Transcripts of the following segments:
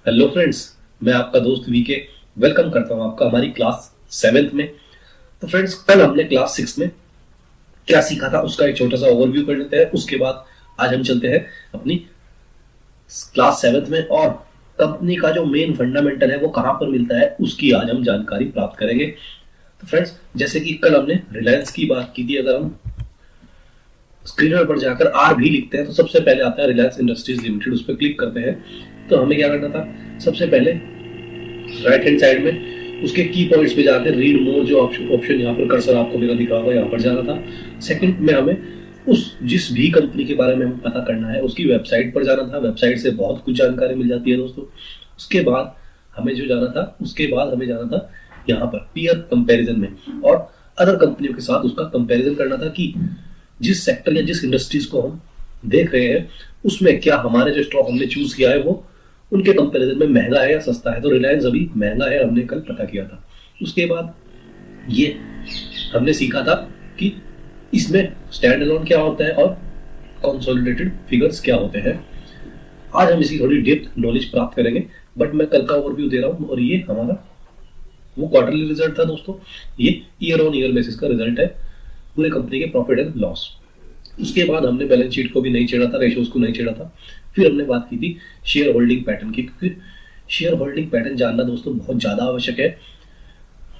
Hello friends, मैं आपका दोस्त वीके वेलकम करता हूं आपका हमारी क्लास 7th में। तो फ्रेंड्स, कल हमने क्लास 6 में क्या सीखा था उसका एक छोटा सा ओवरव्यू कर लेते हैं। उसके बाद आज हम चलते हैं अपनी क्लास 7th में और कंपनी का जो मेन फंडामेंटल है वो कहां पर मिलता है उसकी आज हम जानकारी प्राप्त करेंगे। तो फ्रेंड्स, जैसे कि कल हमने रिलायंस की बात की थी, अगर हम स्क्रीनर पर जाकर आर भी लिखते हैं तो सबसे पहले आता है रिलायंस इंडस्ट्रीज लिमिटेड, उस पर क्लिक करते हैं। तो हमें क्या करना था, सबसे पहले राइट हैंड साइड में उसके की पॉइंट्स पे जाकर रीड मोर जो ऑप्शन यहाँ पर कर्सर आपको मेरा दिखा होगा, यहाँ पर जाना था। सेकंड में हमें उस जिस भी कंपनी के बारे में हमें पता करना है उसकी वेबसाइट पर जाना था। वेबसाइट से बहुत कुछ जानकारी मिल जाती है दोस्तों। उसके बाद हमें जाना था यहाँ पर पीयर कंपैरिजन में और अदर कंपनियों के साथ उसका कंपैरिजन करना था कि जिस सेक्टर या जिस इंडस्ट्रीज को हम देख रहे हैं उसमें क्या हमारे जो स्टॉक हमने चूज किया है वो उनके कंपैरिजन में महंगा है या सस्ता है। तो रिलायंस अभी महंगा है, हमने कल पता किया था। उसके बाद ये हमने सीखा था कि इसमें स्टैंड अलोन क्या होता है और कंसोलिडेटेड फिगर्स क्या होते हैं। आज हम इसकी थोड़ी डेप्थ नॉलेज प्राप्त करेंगे, बट मैं कल का ओवरव्यू दे रहा हूँ और ये हमारा वो क्वार्टरली रिजल्ट था दोस्तों। ये ईयर ऑन ईयर बेसिस का रिजल्ट है पूरे कंपनी के प्रॉफिट एंड लॉस। उसके बाद हमने बैलेंस शीट को भी नहीं छेड़ा था, रेशियोज को नहीं छेड़ा था। फिर हमने बात की थी शेयर होल्डिंग पैटर्न की, क्योंकि शेयर होल्डिंग पैटर्न जानना दोस्तों बहुत ज्यादा आवश्यक है।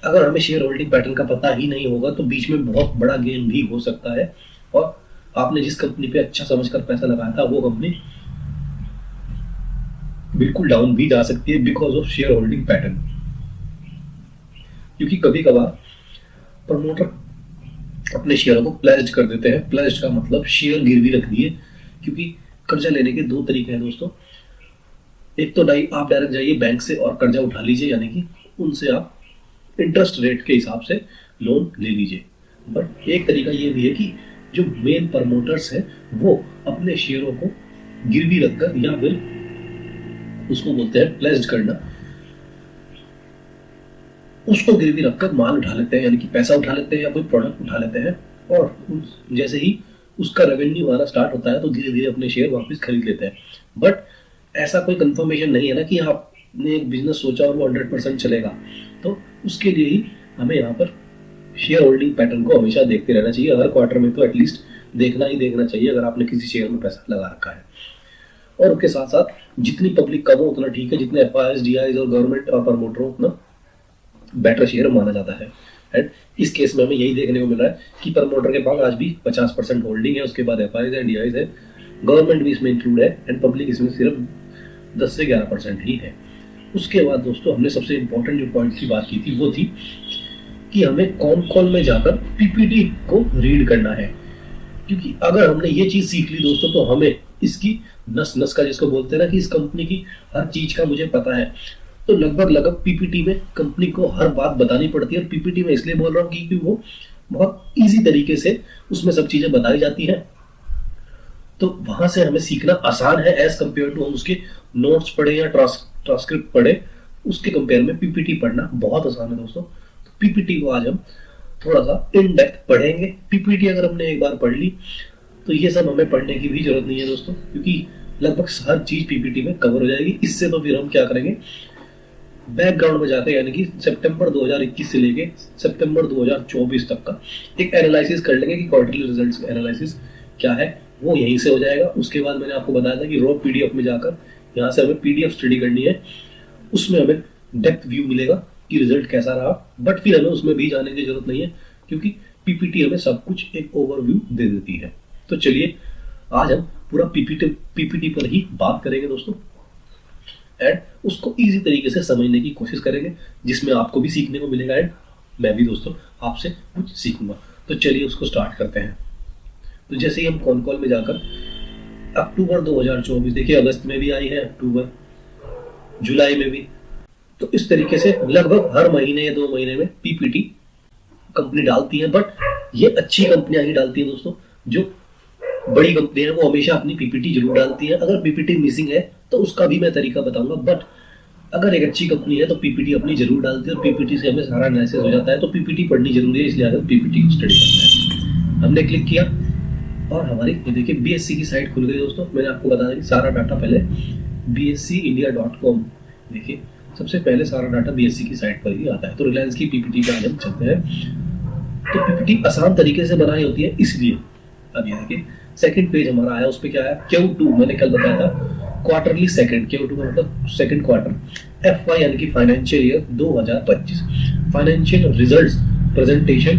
अगर हमें शेयर होल्डिंग पैटर्न का पता ही नहीं होगा तो बीच में बहुत बड़ा गेन भी हो सकता है और आपने जिस कंपनी पे अच्छा समझकर पैसा लगाया था वो कंपनी बिल्कुल डाउन भी जा सकती है because of share holding pattern. क्योंकि कभी कभार प्रमोटर अपने शेयरों को प्लेज्ड कर देते हैं। प्लेज्ड का मतलब शेयर गिरवी रख दिए, क्योंकि कर्जा लेने के दो तरीके हैं दोस्तों। एक तो आप डायरेक्ट जाइए बैंक से और कर्जा उठा लीजिए, यानी कि उनसे आप इंटरेस्ट रेट के हिसाब से लोन ले लीजिए। बट एक तरीका ये भी है कि जो मेन प्रमोटर्स है वो अपने शेयरों को गिरवी रखकर या फिर उसको बोलते हैं प्लेज्ड करना, उसको गिरवी रखकर माल उठा लेते हैं, यानी कि पैसा उठा लेते हैं या कोई प्रोडक्ट उठा लेते हैं और जैसे ही उसका रेवेन्यू आना स्टार्ट होता है तो धीरे धीरे अपने शेयर वापस खरीद लेते हैं। बट ऐसा कोई कंफर्मेशन नहीं है ना कि आपने एक बिजनेस सोचा और वो 100% चलेगा। तो उसके लिए ही हमें यहाँ पर शेयर होल्डिंग पैटर्न को हमेशा देखते रहना चाहिए। हर क्वार्टर में तो एटलीस्ट देखना ही देखना चाहिए अगर आपने किसी शेयर में पैसा लगा रखा है। और उसके साथ साथ जितनी पब्लिक कम हो उतना ठीक है, जितने FIIs, DIs और गवर्नमेंट और प्रमोटर उतना बेटर शेयर माना जाता है। एंड इस केस में हमें यही देखने को मिल रहा है कि प्रमोटर के पास आज भी 50% होल्डिंग है, उसके बाद FIIs है, DIs है, गवर्नमेंट भी इसमें इंक्लूड है एंड पब्लिक इसमें सिर्फ 10 से 11% ही है। उसके बाद दोस्तों हमने सबसे इंपॉर्टेंट जो पॉइंट की बात की थी वो थी कि हमें कॉन कॉल में जाकर PPT को रीड करना है। क्योंकि अगर हमने ये चीज सीख ली दोस्तों तो हमें इसकी नस नस का, जिसको बोलते हैं ना कि इस कंपनी की हर चीज का मुझे पता है, तो लगभग PPT में कंपनी को हर बात बतानी पड़ती है। और PPT में इसलिए बोल रहा हूँ क्योंकि वो बहुत इजी तरीके से उसमें सब चीजें बताई जाती हैं, तो वहां से हमें सीखना आसान है एज कंपेयर टू हम उसके नोट्स पढ़े या ट्रांसक्रिप्ट पढ़े। उसके कंपेयर में PPT पढ़ना बहुत आसान है दोस्तों। तो PPT को आज हम थोड़ा सा इन डेप्थ पढ़ेंगे। PPT अगर हमने एक बार पढ़ ली तो ये सब हमें पढ़ने की भी जरूरत नहीं है दोस्तों, क्योंकि लगभग हर चीज PPT में कवर हो जाएगी। इससे तो फिर हम क्या करेंगे, बैकग्राउंड में जाकर यानी कि सितंबर 2021 से लेके सितंबर 2024 तक का एक एनालिसिस कर लेंगे कि क्वार्टरली रिजल्ट्स एनालिसिस क्या है, वो यहीं से हो जाएगा। उसके बाद मैंने आपको बताया था कि रॉ PDF में जाकर यहाँ से हमें PDF स्टडी करनी है, उसमें हमें डेप्थ व्यू मिलेगा कि रिजल्ट कैसा रहा। बट फिर हमें उसमें भी जाने की जरूरत नहीं है क्योंकि PPT हमें सब कुछ एक ओवरव्यू दे देती है। तो चलिए आज हम पूरा PPT पर ही बात करेंगे दोस्तों एंड उसको इजी तरीके से समझने की कोशिश करेंगे, जिसमें आपको भी सीखने को मिलेगा एंड मैं भी दोस्तों आपसे कुछ सीखूंगा। तो चलिए उसको स्टार्ट करते हैं। तो जैसे ही हम कॉन कॉल में जाकर अक्टूबर 2024, देखिए अगस्त में भी आई है, अक्टूबर, जुलाई में भी, तो इस तरीके से लगभग हर महीने या 2 महीने में PPT कंपनी डालती है। बट ये अच्छी कंपनियां ही डालती है दोस्तों। जो बड़ी कंपनी है वो हमेशा अपनी PPT जरूर डालती है। अगर PPT मिसिंग है तो उसका भी मैं तरीका बताऊंगा, बट अगर एक अच्छी कंपनी है तो PPT अपनी जरूर डालती है और PPT से हमें सारा एनालिसिस हो जाता है। तो PPT पढ़नी जरूरी है, इसलिए अगर PPT को स्टडी करना है। हमने क्लिक किया और हमारी ये देखिए BSC की साइट खुल गई दोस्तों। मैंने आपको बताया कि सारा डाटा पहले bscindia.com देखिए सबसे पहले सारा डाटा बीएससी की साइट पर ही आता है। तो रिलायंस की पीपीटी पे आज हम चलते हैं। तो पीपीटी आसान तरीके से बनाई होती है इसलिए। अब ये देखिए सेकंड पेज हमारा आया, उस पे क्या आया Q2, मैंने कल बताया था क्वार्टरली सेकंड, Q2 का मतलब सेकंड क्वार्टर, FY यानी कि financial year 2025, financial results presentation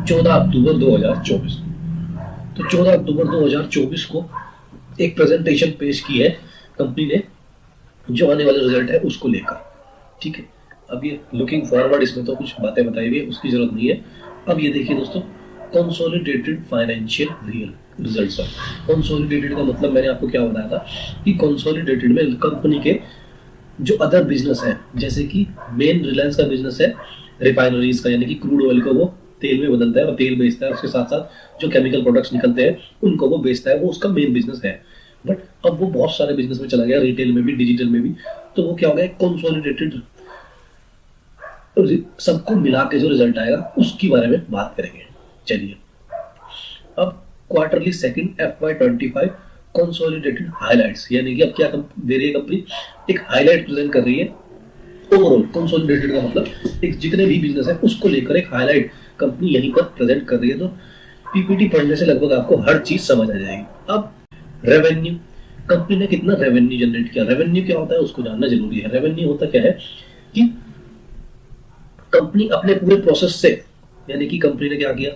14 अक्टूबर 2024। तो 14 अक्टूबर 2024 को एक प्रेजेंटेशन पेश की है कंपनी ने, जो आने वाले रिजल्ट है उसको लेकर। ठीक है, अब ये लुकिंग फॉरवर्ड, इसमें तो कुछ बातें बताई हुई है, उसकी जरूरत नहीं है। अब ये देखिए दोस्तों, consolidated financial real results. Consolidated का मतलब मैंने आपको क्या बताया था कि कंसोलिडेटेड में कंपनी के जो अदर बिजनेस है, जैसे कि मेन रिलायंस का बिजनेस है रिफाइनरीज का, यानी कि क्रूड ऑयल को वो तेल में बदलता है और तेल बेचता है, उसके साथ साथ जो केमिकल प्रोडक्ट्स निकलते हैं उनको वो बेचता है, वो उसका मेन बिजनेस है। बट अब वो बहुत सारे बिजनेस में चला गया, रिटेल में भी, डिजिटल में भी। तो वो क्या हो गया, कंसोलिडेटेड, सबको मिला के जो रिजल्ट आएगा उसके बारे में बात करेंगे। चलिए, अब quarterly second FY25 consolidated highlights, यानी कि अब क्या दे रही है कंपनी, एक हाईलाइट प्रेजेंट कर रही है ओवरऑल। कंसोलिडेटेड का मतलब एक जितने भी बिजनेस है उसको लेकर एक हाईलाइट कंपनी यहीं पर प्रेजेंट कर रही है। तो पीपीटी पढ़ने से लगभग आपको हर चीज समझ आ जाएगी। अब रेवेन्यू, कंपनी ने कितना रेवेन्यू जनरेट किया, रेवेन्यू क्या होता है उसको जानना जरूरी है। रेवेन्यू होता क्या है कि कंपनी अपने पूरे प्रोसेस से, यानी कि कंपनी ने क्या किया,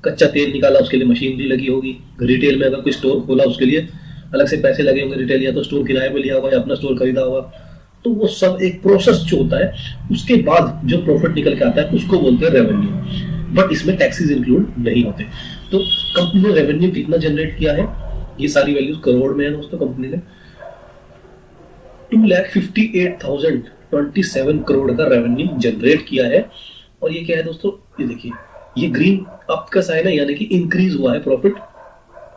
कच्चा तेल निकाला, उसके लिए मशीनरी लगी होगी। रिटेल में अगर कोई स्टोर खोला उसके लिए अलग से पैसे लगे होंगे, रिटेल या तो स्टोर किराए पे लिया होगा या अपना स्टोर खरीदा होगा। तो वो सब एक प्रोसेस जो होता है, उसके बाद जो प्रॉफिट निकल के आता है उसको बोलते हैं रेवेन्यू। बट इसमें टैक्सेस इंक्लूड नहीं होते। तो कंपनी ने रेवेन्यू कितना जनरेट किया है, ये सारी वैल्यूज करोड़ में है दोस्तों। कंपनी ने 2,58,027 करोड़ का रेवेन्यू जनरेट किया है। और ये क्या है दोस्तों, ये देखिए, ये ग्रीन अप का साइन है, यानी कि इंक्रीज हुआ है प्रॉफिट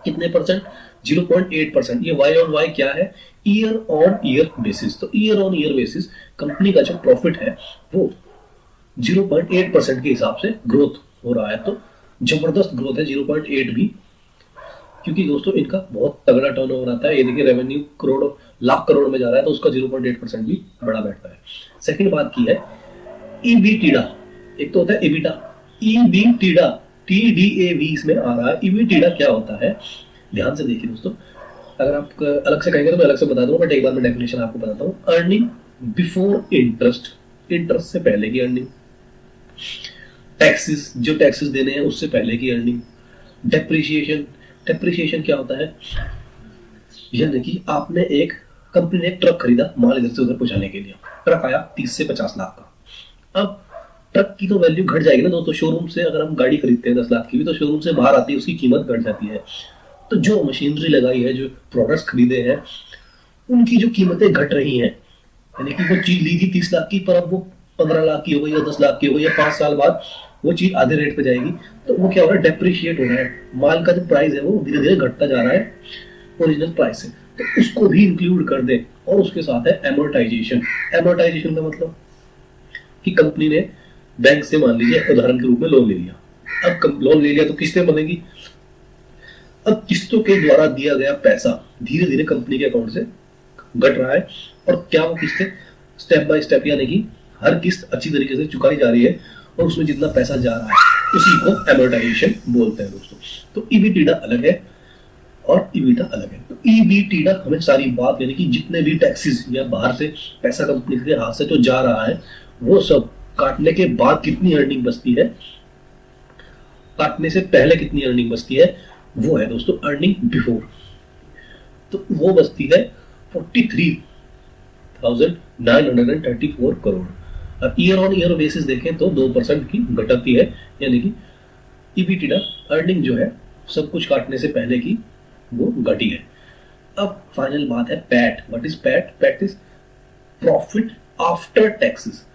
कितने परसेंट, 0.8%। ये वाई ऑन वाई क्या है, ईयर ऑन ईयर बेसिस। तो year on year basis company का जो प्रॉफिट है वो 0.8% के हिसाब से ग्रोथ हो रहा है। तो जबरदस्त ग्रोथ है 0.8 भी, क्योंकि दोस्तों इनका बहुत तगड़ा टर्नओवर आता है। ये देखिए रेवेन्यू करोड़ लाख करोड़ में जा रहा है, तो उसका 0.8% भी बड़ा बैठता है। सेकंड बात की है ईबीटीडा, एक तो होता है एबिटा, ईबीटीडा, TDAV इसमें आ रहा है। ईबीटीडा क्या होता है, ध्यान से देखिए दोस्तों, अगर आप अलग से कहेंगे तो मैं अलग से बता दूंगा, बट एक बार मैं डेफिनेशन आपको बताता हूँ। अर्निंग बिफोर इंटरेस्ट, इंटरेस्ट से पहले की अर्निंग, टैक्सेस, जो टैक्सेस देने हैं उससे पहले की अर्निंग, डेप्रिसिएशन, डेप्रिसिएशन क्या होता है, यानी कि आपने एक कंपनी ने एक ट्रक खरीदा माल इधर से उधर पहुंचाने के लिए, ट्रक आया 30 से 50 लाख का। अब ट्रक की तो वैल्यू घट जाएगी ना दोस्तों, शोरूम से अगर हम गाड़ी खरीदते हैं 10 लाख की भी, तो शोरूम से बाहर आती है उसकी कीमत घट जाती है। तो जो मशीनरी लगाई है, जो प्रोडक्ट्स खरीदे हैं, उनकी जो कीमतें घट रही हैं, यानी कि वो चीज ली थी 30 लाख की, पर अब वो 15 लाख की हो गई या 10 लाख की हो गई, या 5 साल बाद वो चीज आधे रेट पे जाएगी। तो वो क्या हो रहा है, डेप्रिशिएट हो रहा है, माल का जो प्राइस है वो धीरे धीरे घटता जा रहा है ओरिजिनल प्राइस से। तो उसको भी इंक्लूड कर दे। और उसके साथ है एमोर्टाइजेशन। एमोर्टाइजेशन का मतलब कि कंपनी ने बैंक से मान लीजिए उदाहरण के रूप में लोन ले लिया। अब लोन ले लिया तो किस्तें बनेगी। अब किस्तों के द्वारा दिया गया पैसा धीरे धीरे कंपनी के अकाउंट से घट रहा है। और क्या वो किस्तें स्टेप बाय स्टेप, यानी कि हर किस्त अच्छी तरीके से चुकाई जा रही है और उसमें जितना पैसा जा रहा है उसी को एमोर्टाइजेशन बोलते हैं दोस्तों। तो ईबीटीडा अलग है और ईबीटा अलग है। तो ईबीटीडा हमें सारी बात, यानी कि जितने भी टैक्सेस या बाहर से पैसा कंपनी के हाथ से जो जा रहा है वो सब काटने के बाद कितनी अर्निंग बचती है, काटने से पहले कितनी अर्निंग बचती है, वो है दोस्तों अर्निंग बिफोर। तो वो बचती है 43,934 करोड़। अब ईयर ऑन ईयर बेसिस देखें तो 2% की घटती है, यानी कि ईबीटीडा अर्निंग जो है सब कुछ काटने से पहले की वो घटी है। अब फाइनल बात है PAT. What is PAT? PAT is profit after taxes,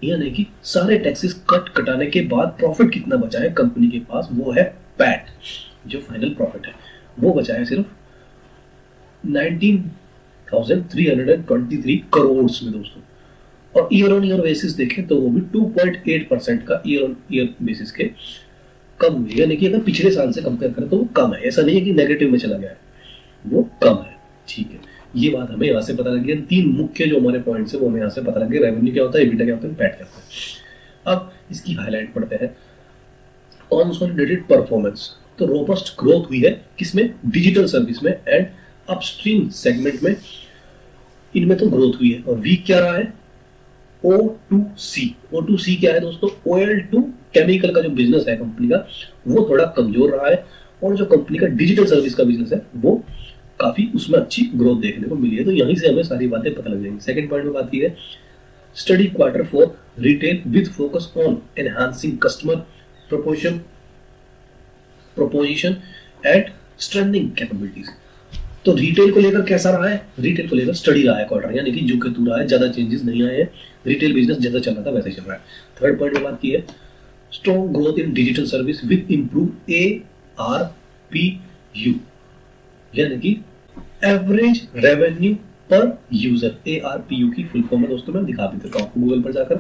यानी कि सारे टैक्सेस कटाने के बाद प्रॉफिट कितना बचा है कंपनी के पास, वो है पैट। जो फाइनल प्रॉफिट है वो बचा है सिर्फ 19,323 करोड़ में दोस्तों। और ईयर ऑन ईयर बेसिस देखें तो वो भी 2.8% का ईयर ऑन ईयर बेसिस के कम हुई, यानी कि अगर पिछले साल से कंपेयर करें तो वो कम है। ऐसा नहीं है कि नेगेटिव में चला गया है, वो कम है। ठीक है, ये बात हमें यहाँ से पता लगी। तीन मुख्य जो हमारे पॉइंट्स है वो हमें यहाँ से पता लगे, रेवेन्यू क्या होता है, एबिटा क्या होता है, पैट क्या होता है। अब इसकी हाईलाइट पढ़ते हैं। कंसोलिडेटेड परफॉर्मेंस, तो रोबस्ट ग्रोथ हुई है किसमें, डिजिटल सर्विस में एंड अपस्ट्रीम सेगमेंट में, इनमें तो ग्रोथ हुई है। और वीक क्या रहा है, O2C। O2C क्या है दोस्तों, ऑयल टू केमिकल का जो बिजनेस है कंपनी का वो थोड़ा कमजोर रहा है, और जो कंपनी का डिजिटल सर्विस का बिजनेस है वो काफी उसमें अच्छी ग्रोथ देखने को मिली है। तो यहीं से हमें सारी बातें पता लग जाएंगी। सेकंड पॉइंट में बात की है study quarter for retail with focus on enhancing customer proposition and strengthening capabilities. तो रिटेल को लेकर कैसा रहा है, रिटेल को लेकर स्टडी रहा है क्वार्टर, यानी कि जो के तू रहा है, ज्यादा चेंजेस नहीं आए हैं, रिटेल बिजनेस जैसा चल रहा था वैसे चल रहा है। थर्ड पॉइंट में बात की है strong growth in digital service with improve ARPU, यानी कि average revenue per user. ARPU की फुल फॉर्म है दोस्तों, मैं दिखा भी देता हूँ गूगल पर जाकर।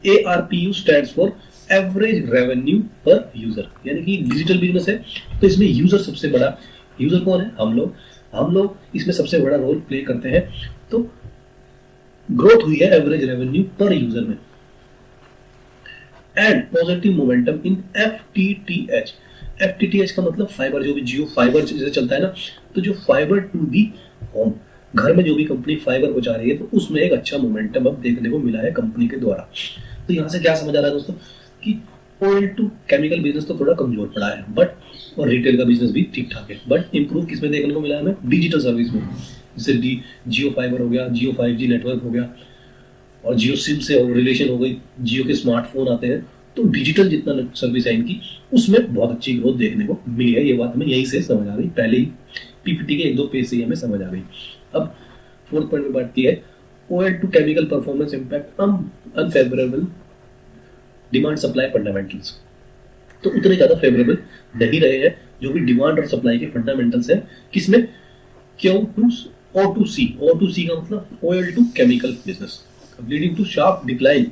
ARPU stands for average revenue per user, यानी कि डिजिटल बिजनेस है तो इसमें यूजर सबसे बड़ा, यूजर कौन है, हम लोग इसमें सबसे बड़ा रोल प्ले करते हैं। तो ग्रोथ हुई है एवरेज रेवेन्यू पर यूजर में and positive momentum in FTTH। FTTH का मतलब फाइबर, जो भी जियो फाइबर जैसे चलता है ना, तो जो फाइबर टू दी होम, घर में जो भी कंपनी फाइबर पहुंचा रही है तो उसमें एक अच्छा मोमेंटम अब देखने को मिला है कंपनी के द्वारा। तो यहाँ से क्या समझ आ रहा है दोस्तों कि ऑयल टू केमिकल बिजनेस तो थोड़ा कमजोर पड़ा है, बट और रिटेल का बिजनेस भी ठीक ठाक है, बट इंप्रूव किसमें देखने को मिला है हमें, डिजिटल सर्विस में। जैसे जियो फाइबर हो गया, जियो 5G नेटवर्क हो गया, और जियो सिम से रिलेशन हो गई, जियो के स्मार्टफोन आते हैं, तो डिजिटल जितना सर्विस है इनकी उसमें बहुत अच्छी ग्रोथ देखने को मिली है। ये बात हमें यहीं से समझ आ गई, पहले ही PPT के 1-2 पेज से ही हमें समझ आ गई। अब फोर्थ पॉइंट में बात की है oil to chemical performance impact unfavourable demand supply fundamentals. तो उतने ज्यादा फेवरेबल नहीं रहे हैं जो भी डिमांड और सप्लाई के फंडामेंटल्स हैं किसमें, O2C का मतलब oil to chemical business, leading to sharp decline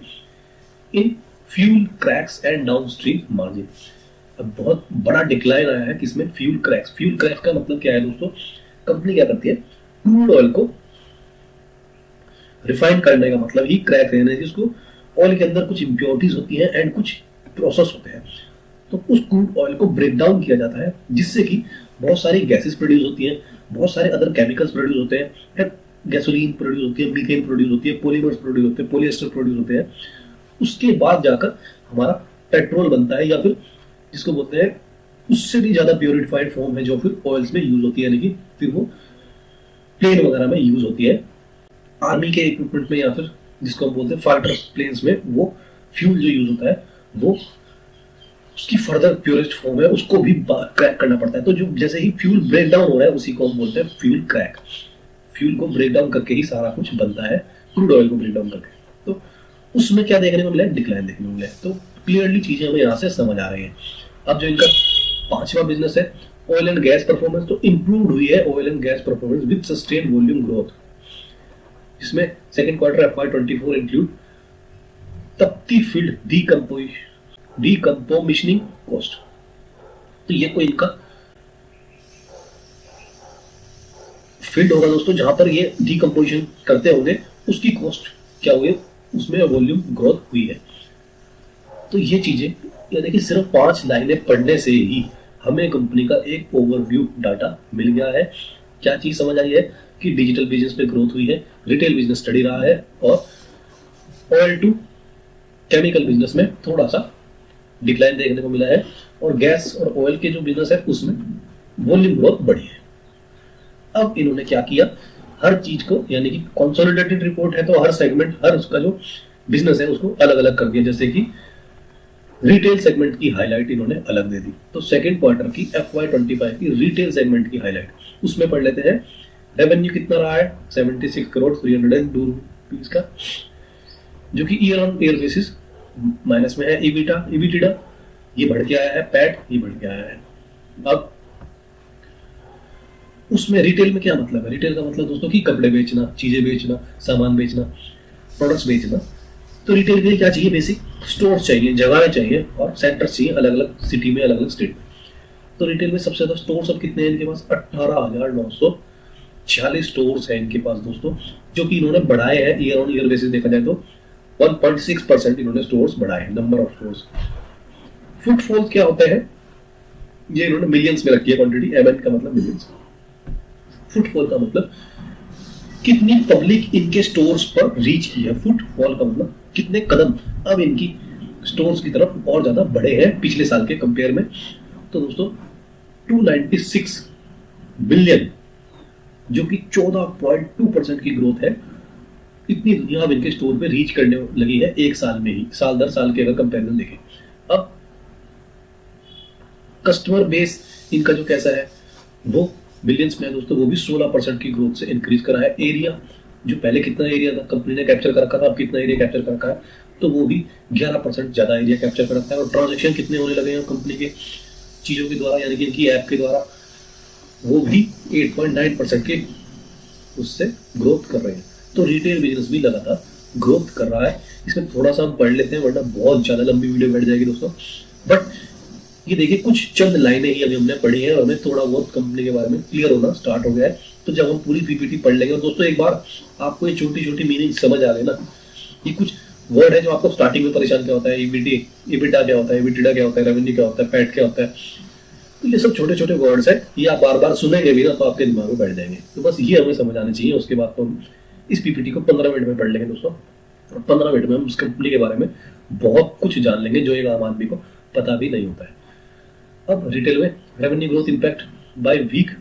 in fuel cracks and downstream margin. अब बहुत बड़ा डिक्लाइन आया है किसमें, फ्यूल क्रैक्स। फ्यूल क्रैक्स का मतलब क्या है दोस्तों, कंपनी क्या करती है, क्रूड ऑयल को रिफाइन करने का मतलब ही क्रैक रहना है, जिसको ऑयल के अंदर कुछ इंप्योरिटीज होती हैं एंड कुछ प्रोसेस होते हैं, तो उस क्रूड ऑयल को ब्रेक डाउन किया जाता है जिससे कि बहुत सारी गैसेस प्रोड्यूस होती हैं, बहुत सारे अदर केमिकल्स प्रोड्यूस होते हैं, गैसोलीन प्रोड्यूस होती है, मीथेन प्रोड्यूस होती है, पॉलीमर्स प्रोड्यूस होते हैं, पॉलिएस्टर प्रोड्यूस होते हैं। उसके बाद जाकर हमारा पेट्रोल बनता है, या फिर जिसको बोलते हैं उससे भी ज्यादा प्योरिफाइड फॉर्म है जो फिर ऑयल्स में यूज होती है, यानी कि फिर वो प्लेन वगैरह में यूज होती है, आर्मी के इक्विपमेंट में, या फिर जिसको हम बोलते हैं फाइटर प्लेन्स में वो फ्यूल जो यूज होता है वो उसकी फर्दर प्योरेस्ट फॉर्म है, उसको भी क्रैक करना पड़ता है। तो जो जैसे ही फ्यूल ब्रेक डाउन हो रहा है उसी को हम बोलते हैं फ्यूल क्रैक। फ्यूल को ब्रेक डाउन करके ही सारा कुछ बनता है, क्रूड ऑयल को ब्रेक डाउन करके। तो उसमें क्या देखने को मिला है, डिक्लाइन देखने को मिला है। तो क्लियरली चीजें हमें यहाँ से समझ आ रही है। अब जो इनका पांचवा बिजनेस है ऑयल एंड गैस परफॉर्मेंस, तो इंप्रूव्ड हुई है oil and gas performance with sustain volume growth, जिसमें सेकंड क्वार्टर FY24 इंक्लूड तपती फील्ड डीकंपोमिशनिंग कॉस्ट। तो ये कोई इनका फील्ड होगा दोस्तों जहां पर ये डीकंपोजिशन करते होंगे, उसकी कॉस्ट क्या हुई, उसमें वॉल्यूम ग्रोथ हुई है। तो ये चीजें यानी कि सिर्फ 5 लाइनें पढ़ने से ही हमें कंपनी का एक ओवरव्यू डाटा मिल गया है। क्या चीज समझ आई है कि डिजिटल बिजनेस पे ग्रोथ हुई है, रिटेल बिजनेस स्टडी रहा है, और ऑयल टू केमिकल बिजनेस में थोड़ा सा डिक्लाइन देखने को मिला है, और गैस और ऑयल के जो बिजनेस है उसमें वॉल्यूम ग्रोथ बढ़ी है। अब इन्होंने क्या किया, हर चीज को, यानी कि कंसोलिडेटेड रिपोर्ट है तो हर सेगमेंट, हर उसका जो बिजनेस है उसको अलग अलग कर दिया। जैसे कि रिटेल सेगमेंट की हाईलाइट इन्होंने अलग दे दी, तो सेकंड क्वार्टर की FY25 की रिटेल सेगमेंट की हाईलाइट उसमें पढ़ लेते हैं। रेवेन्यू कितना रहा है, 76 करोड़ 302 रुपीज का, जो कि year on year basis minus में है। EBITDA ये बढ़ के आया है, पैट ये बढ़ के आया है। अब उसमें रिटेल में क्या मतलब है, रिटेल का मतलब दोस्तों कि कपड़े बेचना, चीजें बेचना, सामान बेचना, प्रोडक्ट्स बेचना। तो रिटेल के लिए क्या चाहिए, बेसिक स्टोर चाहिए, जगह चाहिए, और सेंटर्स चाहिए अलग अलग सिटी में, अलग अलग स्टेट में। तो रिटेल में सबसे ज्यादा स्टोर्स अब कितने हैं इनके पास, 18,900 46 स्टोर्स हैं इनके पास दोस्तों, जो कि इन्होंने बढ़ाए हैं ईयर ऑन ईयर बेसिस देखा जाए तो 1.6% इन्होंने स्टोर्स बढ़ाए हैं, नंबर ऑफ स्टोर्स। फुटफॉल क्या होता है, ये इन्होंने मिलियंस में रखी है क्वांटिटी, एमएन का मतलब मिलियंस, फुटफॉल का मतलब कितनी पब्लिक इनके स्टोर्स पर रीच की है, फुटफॉल का मतलब कितने कदम अब इनकी स्टोर्स की तरफ और ज्यादा बढ़े हैं पिछले साल के कंपेयर में। तो दोस्तों 296 बिलियन, जो कि 14.2% की ग्रोथ है, इतनी दुनिया अब इनके स्टोर पे रीच करने लगी है एक साल में ही, साल दर साल के अगर कंपेरिजन देखें। अब कस्टमर बेस इनका जो कैसा है वो बिलियंस में है दोस्तों, वो भी 16% की ग्रोथ से इंक्रीज करा है। एरिया, जो पहले कितना एरिया था कंपनी ने कैप्चर कर रखा था, अब कितना एरिया कैप्चर कर रखा है, तो वो भी 11% ज्यादा एरिया कैप्चर कर रखा है। और ट्रांजेक्शन कितने होने लगे हैं कंपनी के चीजों के द्वारा, यानी कि इनकी ऐप के द्वारा, वो भी 8.9% के उससे ग्रोथ कर रहे हैं। तो रिटेल बिजनेस भी लगातार ग्रोथ कर रहा है। इसमें थोड़ा सा हम पढ़ लेते हैं, वरना बहुत ज्यादा लंबी वीडियो बैठ जाएगी दोस्तों। बट ये देखिए कुछ चंद लाइनें ही अभी हमने पढ़ी है और हमें थोड़ा बहुत कंपनी के बारे में क्लियर होना स्टार्ट हो गया है। तो जब हम पूरी पीपीटी पढ़ लेंगे, और दोस्तों एक बार आपको ये छोटी छोटी मीनिंग समझ आ गई ना, ये कुछ वर्ड है जो आपको स्टार्टिंग में परेशान क्या होता है, EBITDA क्या होता है, EBITDA क्या होता है, रेवेन्यू क्या होता है, पैट क्या होता है, तो ये सब छोटे छोटे वर्ड्स है, ये आप बार बार सुनेंगे भी ना तो आपके दिमाग में बैठ जाएंगे। तो बस ये हमें समझ आने चाहिए। उसके बाद तो हम इस पीपीटी को 15 मिनट में पढ़ लेंगे दोस्तों, और 15 मिनट में हम उस कंपनी के बारे में बहुत कुछ जान लेंगे जो एक आम आदमी को पता भी नहीं होता है। अब रिटेल में revenue growth impact by weak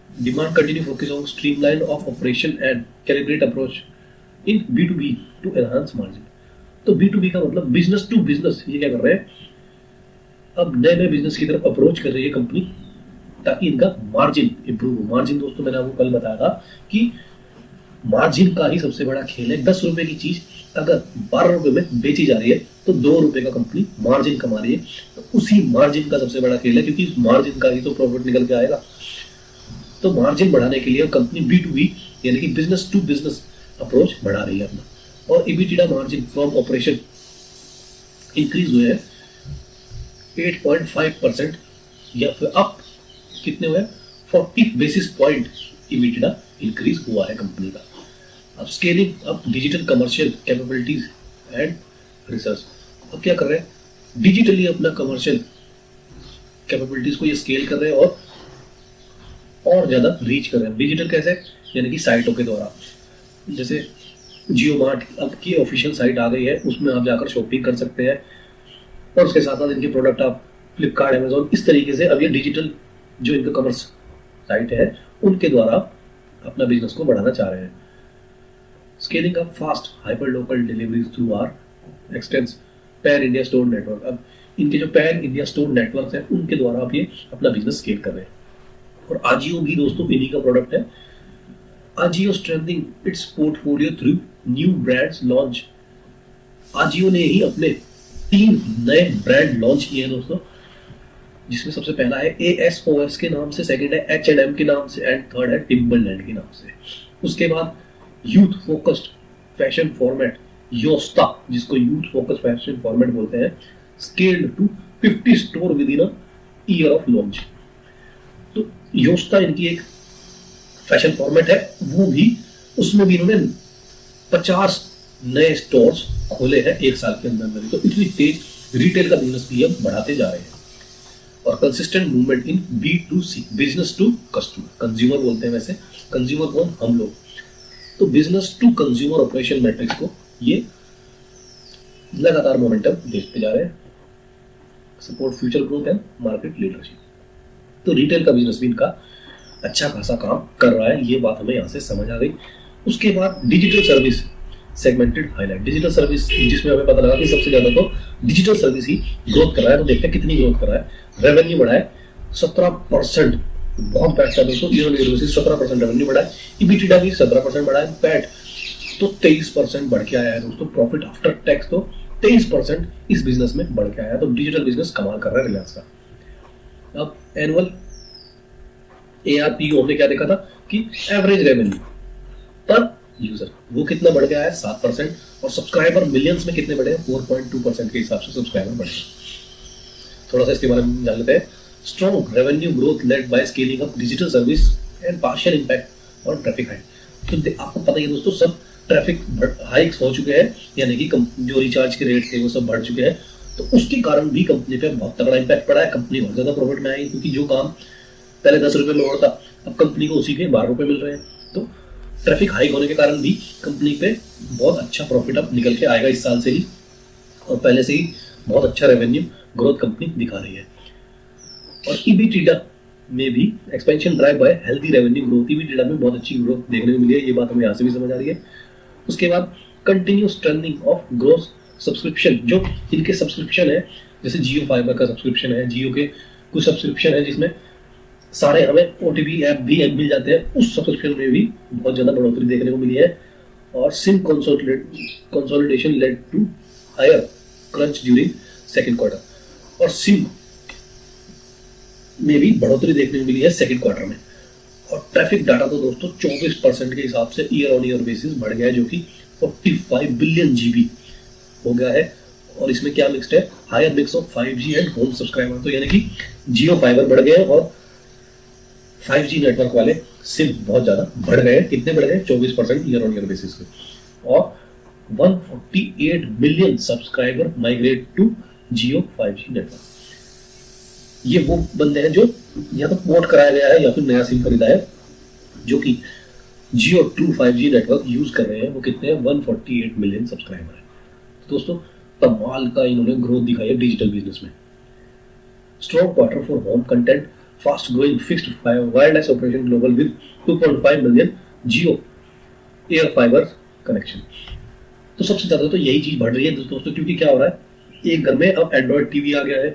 demand, continue focus on streamline of operation and calibrate approach in B2B to enhance margin. तो B2B का मतलब बिजनेस टू बिजनेस, ये क्या कर रहे हैं, अब नए नए बिजनेस की तरफ अप्रोच कर रही है कंपनी ताकि इनका मार्जिन इंप्रूव हो। मार्जिन दोस्तों मैंने आपको कल बताया था कि मार्जिन का ही सबसे बड़ा खेल है। 10 रुपए की चीज अगर 12 रुपए में बेची जा रही है तो 2 रुपए का कंपनी मार्जिन कमा रही है। तो उसी मार्जिन का सबसे बड़ा खेल है, क्योंकि इस मार्जिन का ही तो प्रॉफिट निकल के आएगा। तो मार्जिन बढ़ाने के लिए कंपनी B2B यानी कि बिजनेस टू बिजनेस अप्रोच बढ़ा रही है अपना। और EBITDA margin from operation increase हुए हैं 8.5%, या फिर अप कितने हुए, 40 बेसिस पॉइंट EBITDA इंक्रीज हुआ है कंपनी का। अब scaling up digital commercial capabilities and research, अब क्या कर रहे हैं, डिजिटली अपना कमर्शियल कैपेबिलिटीज को ये स्केल कर रहे हैं और ज्यादा रीच कर रहे हैं। डिजिटल कैसे, यानी कि साइटों के द्वारा, जैसे जियो मार्ट अब की ऑफिशियल साइट आ गई है, उसमें आप जाकर शॉपिंग कर सकते हैं, और उसके साथ साथ इनके प्रोडक्ट आप फ्लिपकार्ट, अमेजोन, इस तरीके से अब ये डिजिटल जो इनका कमर्स साइट है उनके द्वारा अपना बिजनेस को बढ़ाना चाह रहे हैं। Scaling up fast hyper local deliveries through our extensive pan India store network, अब इनके जो पैन इंडिया स्टोर नेटवर्क है उनके द्वारा आप ये अपना बिजनेस स्केल कर रहे हैं। और आजियो भी दोस्तों इन्हीं का प्रोडक्ट है। Ajio strengthening it's portfolio through new brands launch, Ajio ने ही अपने 3 नए ब्रांड लॉन्च किए हैं दोस्तों, जिसमें सबसे पहला है ASOS के नाम से, सेकंड है H&M के नाम से, एंड थर्ड है टिम्बरलैंड के नाम से। उसके बाद youth focused fashion format Yousta, जिसको यूथ फोकस्ड फैशन फॉर्मेट बोलते हैं, scaled to 50 store within a year of launch. तो योस्टा इनकी एक फैशन फॉर्मेट है, वो भी उसमें भी इन्होंने 50 नए स्टोर्स खोले हैं एक साल के अंदर में। तो इतनी तेज रिटेल का बिजनेस भी हम बढ़ाते जा रहे हैं। और consistent movement in B2C, business to customer, consumer बोलते हैं वैसे, कंज्यूमर कौन, हम लोग। तो business to consumer operation matrix को ये लगातार मोमेंटम देखते जा रहे हैं। Support future growth and market leadership, तो रिटेल का बिजनेस भी इनका अच्छा खासा काम कर रहा है, ये बात हमें यहाँ से समझ आ गई। उसके बाद digital service segmented highlight, digital service जिसमें हमें पता लगा कि सबसे ज्यादा तो डिजिटल सर्विस ही ग्रोथ कर रहा है। तो देखते हैं कितनी ग्रोथ कर रहा है। रेवेन्यू बढ़ा है 17%, बहुत पैट का दोस्तों, year on year basis 17% revenue बढ़ा है। EBITDA भी 17% बढ़ा है, पैट तो 23% बढ़ के आया है दोस्तों। प्रॉफिट आफ्टर टैक्स तो 23% इस बिजनेस में बढ़ के आया है। तो डिजिटल बिजनेस कमाल कर रहा है रिलायंस का। अब एनुअल ARPU हमने क्या देखा था कि एवरेज रेवेन्यू पर यूजर वो कितना बढ़ गया है 7%, और सब्सक्राइबर मिलियंस में कितने बढ़े, 4.2% के हिसाब से सब्सक्राइबर बढ़े। थोड़ा सा इसके बारे में जान लेते हैं। Strong revenue growth led by scaling up digital service and partial impact on traffic hike. तो आपको पता ही है दोस्तों, सब ट्रैफिक हाइक्स हो चुके हैं, यानी कि जो रिचार्ज के रेट थे वो सब बढ़ चुके हैं। तो उसके कारण भी कंपनी पे बहुत तगड़ा इम्पैक्ट पड़ा है। कंपनी बहुत ज्यादा प्रॉफिट में आई, क्योंकि जो काम पहले 10 रुपए में हो रहा था, अब कंपनी को उसी के 12 रुपए मिल रहे हैं। तो ट्रैफिक हाइक होने के कारण भी कंपनी पे बहुत अच्छा प्रॉफिट अब निकल के आएगा इस साल से ही, और पहले से ही बहुत अच्छा रेवेन्यू ग्रोथ कंपनी दिखा रही है। और EBITDA में भी expansion drive bye healthy revenue growth. EBITDA में बहुत अच्छी ग्रोथ देखने को मिली है, ये बात हमें यहाँ से भी समझ आ रही है। उसके बाद continue strengthening of growth subscription, जो इनके सब्सक्रिप्शन है, जैसे जियो फाइबर का सब्सक्रिप्शन है, जियो के कुछ सब्सक्रिप्शन है जिसमें सारे हमें OTP ऐप भी मिल जाते हैं, उस सब्सक्रिप्शन में भी बहुत ज्यादा बढ़ोतरी देखने को मिली है। और SIM consolidation led to higher crunch during second quarter, और सिम में भी बढ़ोतरी देखने को मिली है सेकंड क्वार्टर में। और ट्रैफिक डाटा तो दोस्तों 24% के हिसाब से ईयर ऑन ईयर बेसिस बढ़ गया है, जो कि 45 बिलियन GB हो गया है। और इसमें क्या मिक्स्ड है, higher mix of 5G and home subscriber. तो यानी कि जियो फाइबर बढ़ गए और 5G नेटवर्क वाले सिम बहुत ज्यादा बढ़ गए। कितने बढ़ गए, 24% ईयर ऑन ईयर बेसिस पे। और 148 million subscriber migrate to Jio 5G network. ये वो बंदे हैं जो या तो पोर्ट कराया गया है या फिर नया सिम खरीदा है, जो कि जियो 2 5G नेटवर्क यूज कर रहे हैं। वो कितने हैं, 148 मिलियन सब्सक्राइबर है। तो दोस्तों कमाल का इन्होंने ग्रोथ दिखाई है डिजिटल बिजनेस में। Strong quarter for home content, fast growing fixed wireless operation global with 2.5 million Jio Air fibre connection. तो सबसे ज्यादा तो यही चीज बढ़ रही है दोस्तों, क्योंकि क्या हो रहा है, एक घर में अब एंड्रॉइड टीवी आ गया है,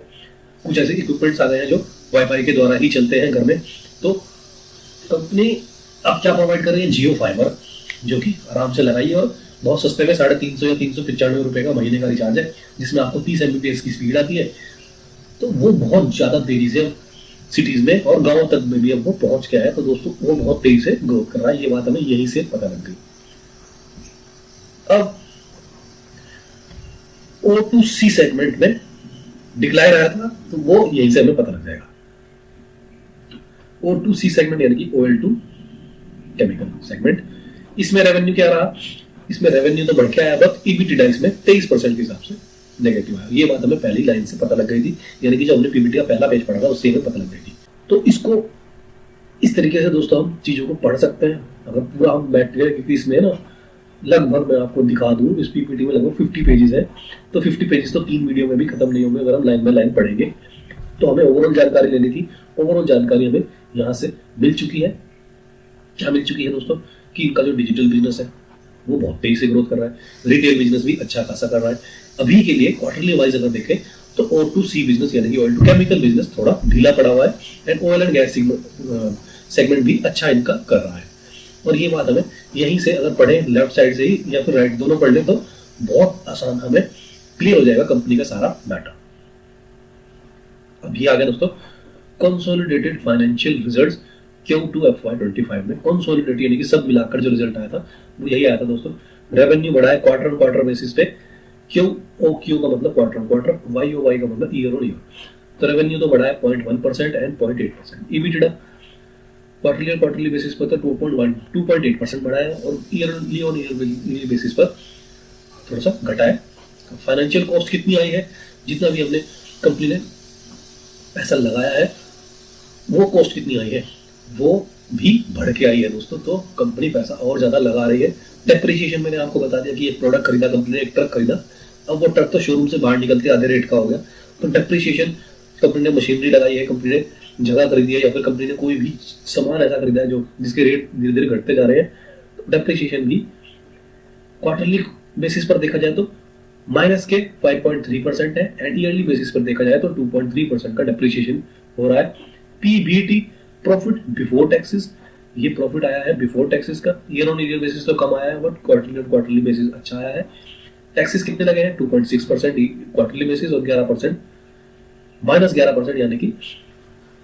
कुछ ऐसे इक्विपमेंट्स आ गए हैं जो वाईफाई के द्वारा ही चलते हैं घर में। तो कंपनी अब क्या प्रोवाइड कर रही है, जियो फाइबर, जो कि आराम से लगाइए और बहुत सस्ते में 350 या 395 रुपए का महीने का रिचार्ज है, जिसमें आपको 30 Mbps की स्पीड आती है। तो वो बहुत ज्यादा तेजी से सिटीज में और गांव तक में भी अब वो पहुंच गया है। तो दोस्तों वो बहुत तेजी से ग्रोथ कर रहा है, ये बात हमें यहीं से पता लग गई। अब O2C सेगमेंट में डिक्लाइन आया था, तो वो यहीं से हमें पता लग जाएगा। O2C सेगमेंट यानी कि OL2 केमिकल सेगमेंट, इसमें रेवेन्यू क्या रहा, इसमें रेवेन्यू तो बढ़ के आया, बट EBITDA इसमें 23% के हिसाब से नेगेटिव आया। ये बात हमें पहली लाइन से पता लग गई थी, यानी कि जब हमने PPT का पहला पेज पढ़ा था उससे हमें पता लग गई थी। तो इसको इस तरीके से दोस्तों हम चीजों को पढ़ सकते हैं अगर पूरा हम बैठ गए, क्योंकि इसमें ना लगभग मैं आपको दिखा दूं, इस PPT में लगभग 50 पेजेस है। तो 50 पेजेस तो 3 वीडियो में भी खत्म नहीं होंगे अगर हम लाइन बाय लाइन पढ़ेंगे। तो हमें ओवरऑल जानकारी लेनी थी, ओवरऑल जानकारी हमें यहाँ से मिल चुकी है। क्या मिल चुकी है दोस्तों, कि इनका जो डिजिटल बिजनेस है वो बहुत तेजी से ग्रोथ कर रहा है, रिटेल बिजनेस भी अच्छा खासा कर रहा है। अभी के लिए क्वार्टरली वाइज अगर देखें तो O2C बिजनेस यानी कि ऑयल टू केमिकल बिजनेस थोड़ा ढीला पड़ा हुआ है, and oil and gas segment भी अच्छा इनका कर रहा है। और ये बात हमें यहीं से अगर पढ़े लेफ्ट साइड से ही या फिर राइट, दोनों पढ़ ले तो बहुत आसान हमें क्लियर हो जाएगा कंपनी का सारा मैटर। अब ये आ गया दोस्तों consolidated financial results Q2 FY25 में। कंसोलिडेटेड यानी कि सब मिलाकर जो रिजल्ट आया था वो यही आया था दोस्तों। रेवेन्यू बढ़ा है क्वार्टर ऑन क्वार्टर बेसिस पे, QOQ का मतलब क्वार्टर ऑन क्वार्टर, YOY का मतलब ईयर ऑन ईयर। तो रेवेन्यू तो बढ़ा है 0.1% एंड 0.8%। EBITDA क्वार्टरली बेसिस पर तो 2.8% बढ़ा है, और ईयरली ऑन ईयर बेसिस पर थोड़ा सा घटा है। फाइनेंशियल कॉस्ट कितनी आई है, जितना भी हमने कंपनी ने पैसा लगाया है वो कॉस्ट कितनी आई है, वो भी बढ़ के आई है दोस्तों। तो कंपनी पैसा और ज्यादा लगा रही है। डेप्रिसिएशन मैंने आपको बता दिया कि एक प्रोडक्ट खरीदा कंपनी ने, एक ट्रक खरीदा, अब वो ट्रक तो शोरूम से बाहर निकल के आधे रेट का हो गया। तो डेप्रिसिएशन, कंपनी ने मशीनरी लगाई है, कंपनी ने जगह खरीदी है, या फिर कंपनी ने कोई भी सामान ऐसा खरीदा है जो जिसके रेट धीरे धीरे घटते जा रहे हैं, तो डेप्रिसिएशन भी क्वार्टरली बेसिस पर देखा जाए तो माइनस के 5.3% है, एंड ईयरली बेसिस पर देखा जाए तो 2.3% का डेप्रिसिएशन हो रहा है। PBT प्रॉफिट बिफोर टैक्सेस, ये प्रॉफिट आया है बिफोर टैक्सेस का। ईयर ऑन ईयर बेसिस तो कम आया है, बट क्वार्टरली बेसिस अच्छा आया है। टैक्सेस कितने लगे हैं, 2.6% क्वार्टरली बेसिस, और 11% -11%, यानी कि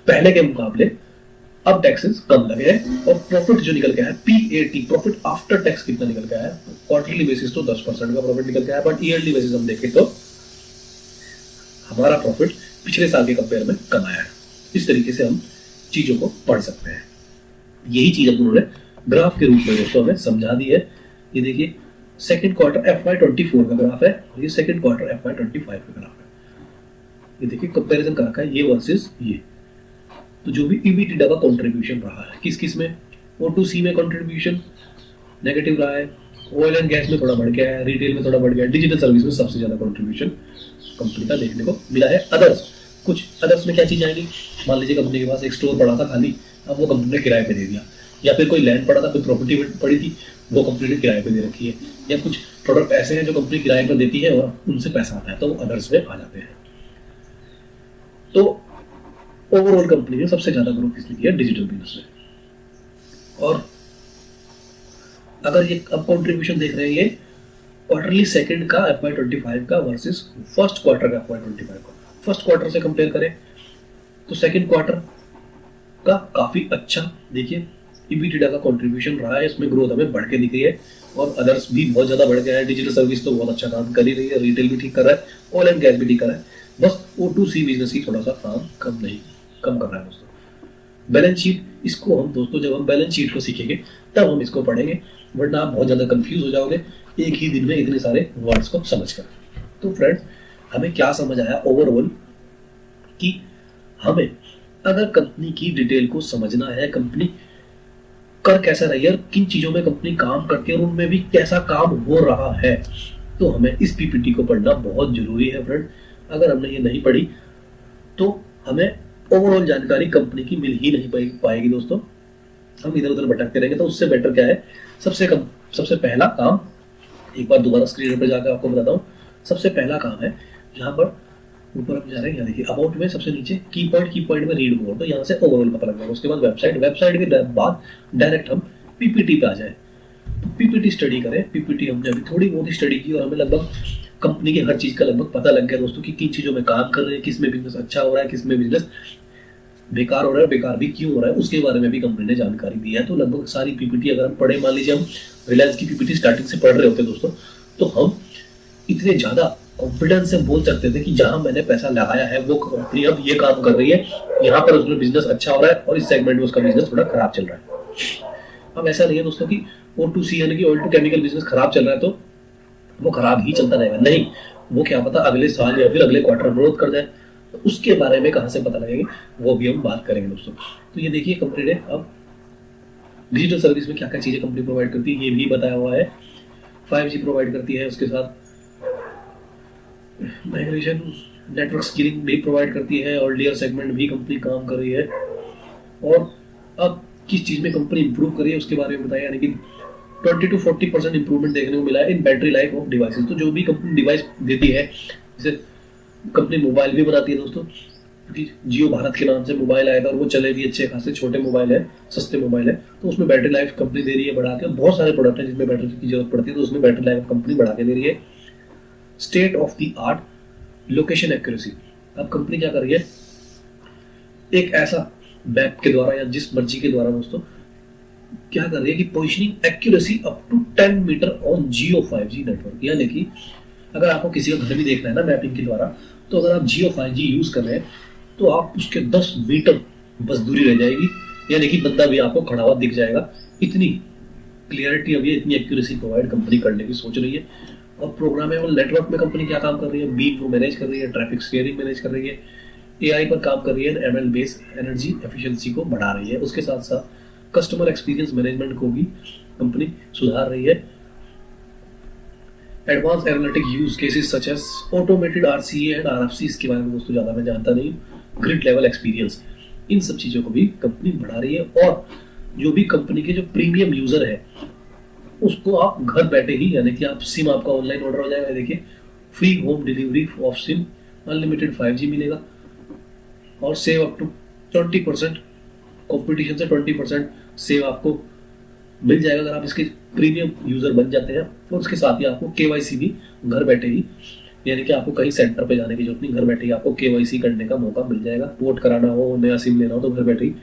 पहले के मुकाबले अब टैक्सेस कम लगे हैं। और प्रॉफिट जो निकल के आया है PAT, प्रॉफिट आफ्टर टैक्स कितना निकल के आया है, क्वार्टरली बेसिस तो 10% का प्रॉफिट निकल के आया, बट ईयरली बेसिस हम देखें तो हमारा प्रॉफिट पिछले साल के कंपेयर में कम आया है। इस तरीके से हम चीजों को पढ़ सकते हैं। यही चीज अब उन्होंने ग्राफ के रूप में दोस्तों हमें समझा दी है। ये देखिए सेकंड क्वार्टर FY24 का ग्राफ है और ये सेकंड क्वार्टर FY25 का ग्राफ है। ये देखिए कंपैरिजन कर रखा है ये वर्सेस ये। तो जो भी EBITDA का कंट्रीब्यूशन रहा है किस किस में, O2C में कंट्रीब्यूशन नेगेटिव रहा है, ऑयल एंड गैस में थोड़ा बढ़ गया है, रिटेल में थोड़ा बढ़ गया है, डिजिटल सर्विस में सबसे ज्यादा कंट्रीब्यूशन कंपनी का देखने को मिला है। अदर्स, कुछ अदर्स में क्या चीज आएगी, मान लीजिए कंपनी के पास एक स्टोर पड़ा था खाली, अब वो कंपनी ने किराए पे दे दिया, या फिर कोई लैंड पड़ा था, कोई प्रॉपर्टी पड़ी थी, वो कंपनी ने किराए पे दे रखी है, या कुछ प्रोडक्ट ऐसे हैं जो कंपनी किराए पर देती है और उनसे पैसा आता है, तो वो अदर्स में आ जाते हैं। तो ओवरऑल कंपनी ने सबसे ज्यादा ग्रोथ किसने किया, डिजिटल बिजनेस में। और अगर ये अब कंट्रीब्यूशन देख रहे हैं ये क्वार्टरली सेकंड का FY25 का वर्सेस फर्स्ट क्वार्टर का FY25 का, फर्स्ट क्वार्टर से कंपेयर करें तो सेकंड क्वार्टर का काफी अच्छा देखिए EBITDA का कंट्रीब्यूशन रहा है, इसमें ग्रोथ हमें बढ़ के दिख रही है और अदर्स भी बहुत ज्यादा बढ़ गया है। डिजिटल सर्विस तो बहुत अच्छा काम कर ही रही है, रिटेल भी ठीक कर रहा है, ऑयल एंड गैस भी ठीक कर रहा है, बस O2C बिजनेस ही थोड़ा सा काम कम कर रहा है दोस्तों। बैलेंस शीट, इसको हम दोस्तों जब हम बैलेंस शीट को सीखेंगे तब हम इसको पढ़ेंगे, वरना आप बहुत ज्यादा कंफ्यूज हो जाओगे एक ही दिन में इतने सारे वर्ड्स को समझकर। तो फ्रेंड्स हमें क्या समझ आया ओवरऑल कि हमें अगर कंपनी की डिटेल को समझना है, कंपनी कर कैसा रही है और किन चीजों में कंपनी काम करती है और उनमें भी कैसा काम हो रहा है, तो हमें इस पीपीटी को पढ़ना बहुत जरूरी है फ्रेंड। अगर हमने ये नहीं पढ़ी तो हमें ओवरऑल जानकारी कंपनी की मिल ही नहीं पाएगी दोस्तों, हम इधर उधर भटकते रहेंगे। तो उससे बेटर क्या है, सबसे पहला काम, एक बार दोबारा स्क्रीन पर जाकर आपको बताता हूँ। सबसे पहला काम है, यहाँ पर ऊपर हम जा रहे हैं, यहाँ देखिए अबाउट में सबसे नीचे की पॉइंट में रीड मोर, तो यहाँ से ओवरऑल पता लग जाएगा। उसके बाद वेबसाइट के बाद डायरेक्ट हम पीपीटी पे आ जाए, तो पीपीटी स्टडी करें। पीपीटी हमने अभी थोड़ी बहुत ही स्टडी की और हमें लगभग कंपनी की हर चीज का लगभग पता लग गया दोस्तों कि किन चीजों में काम कर रहे हैं, किस में बिजनेस अच्छा हो रहा है, किस में बिजनेस बेकार हो रहा है, बेकार भी क्यों हो रहा है, उसके बारे में भी कंपनी ने जानकारी दी है। तो लगभग सारी पीपीटी अगर हम पढ़े, मान लीजिए हम रिलायंस की पीपीटी स्टार्टिंग से पढ़ रहे होते दोस्तों, तो हम इतने ज्यादा कॉन्फिडेंस से बोल सकते थे कि जहां मैंने पैसा लगाया है वो कंपनी अब ये काम कर रही है, यहाँ पर उसमें बिजनेस अच्छा हो रहा है और इस सेगमेंट में उसका बिजनेस थोड़ा खराब चल रहा है। अब ऐसा नहीं है दोस्तों कि O2C यानी कि ऑयल टू केमिकल बिजनेस खराब चल रहा है तो वो खराब ही चलता रहेगा, नहीं, वो क्या पता अगले साल या फिर अगले क्वार्टर ग्रोथ कर जाए, तो उसके बारे में कहां से पता लगेगी वो भी हम बात करेंगे दोस्तों। तो ये देखिए कंपनी ने अब डिजिटल सर्विस में क्या क्या चीजें कंपनी प्रोवाइड करती है ये भी बताया हुआ है। 5G प्रोवाइड करती है, उसके साथ माइग्रेशन नेटवर्क स्किलिंग भी प्रोवाइड करती है और लेयर सेगमेंट भी कंपनी काम कर रही है। और अब किस चीज में कंपनी इंप्रूव कर रही है उसके बारे में बताया, यानी कि 20 to 40% इंप्रूवमेंट देखने को मिला है इन बैटरी लाइफ ऑफ डिवाइसेस। तो जो भी कंपनी डिवाइस देती है, जैसे कंपनी मोबाइल भी बनाती है दोस्तों, क्योंकि जियो भारत के नाम से मोबाइल आया था और वो चले भी अच्छे खासे, छोटे मोबाइल है, सस्ते मोबाइल है, तो उसमें बैटरी लाइफ कंपनी दे रही है बढ़ा के। बहुत सारे प्रोडक्ट हैं जिसमें बैटरी की जरूरत पड़ती है, तो उसमें बैटरी लाइफ कंपनी बढ़ा के दे रही है। State of the art location accuracy, अब कंपनी क्या कर रही है, एक ऐसा मैप के द्वारा या जिस मर्जी के द्वारा दोस्तों क्या कर रही है कि positioning accuracy up to 10 metre on Jio 5G network. यानी कि अगर आपको किसी का घर भी देखना है ना मैपिंग के द्वारा, तो अगर आप जियो 5G यूज कर रहे हैं तो आप उसके 10 मीटर बस दूरी रह जाएगी, यानी कि बंदा भी आपको खड़ा हुआ दिख जाएगा। इतनी क्लियरिटी अब ये, इतनी एक्यूरेसी प्रोवाइड कंपनी करने की सोच रही है। और प्रोग्रामेबल नेटवर्क में कंपनी क्या काम कर रही है, बीट को मैनेज कर रही है, ट्रैफिक स्केलिंग मैनेज कर रही है, AI पर काम कर रही है, ML बेस्ड एनर्जी एफिशिएंसी को बढ़ा रही है। उसके साथ साथ कस्टमर एक्सपीरियंस मैनेजमेंट को भी कंपनी सुधार रही है। Advance analytic use cases such as automated RCA and RFC, इसके बारे में दोस्तों ज्यादा मैं जानता नहीं, ग्रिड लेवल एक्सपीरियंस, इन सब चीजों को भी कंपनी बढ़ा रही है। और जो भी कंपनी के जो प्रीमियम यूजर है उसको आप घर बैठे ही, यानी कि आप सिम आपका ऑनलाइन ऑर्डर हो जाएगा, देखिए free home delivery of SIM, unlimited 5G मिलेगा और सेव अप टू 20%, कंपटीशन से 20% सेव आपको मिल जाएगा अगर आप इसके प्रीमियम यूजर बन जाते हैं। और उसके साथ ही आपको KYC भी घर बैठे ही, यानी कि आपको कहीं सेंटर पे जाने की जरूरत नहीं, घर बैठे ही आपको KYC करने का मौका मिल जाएगा। पोर्ट कराना हो, नया सिम लेना हो तो घर बैठे ही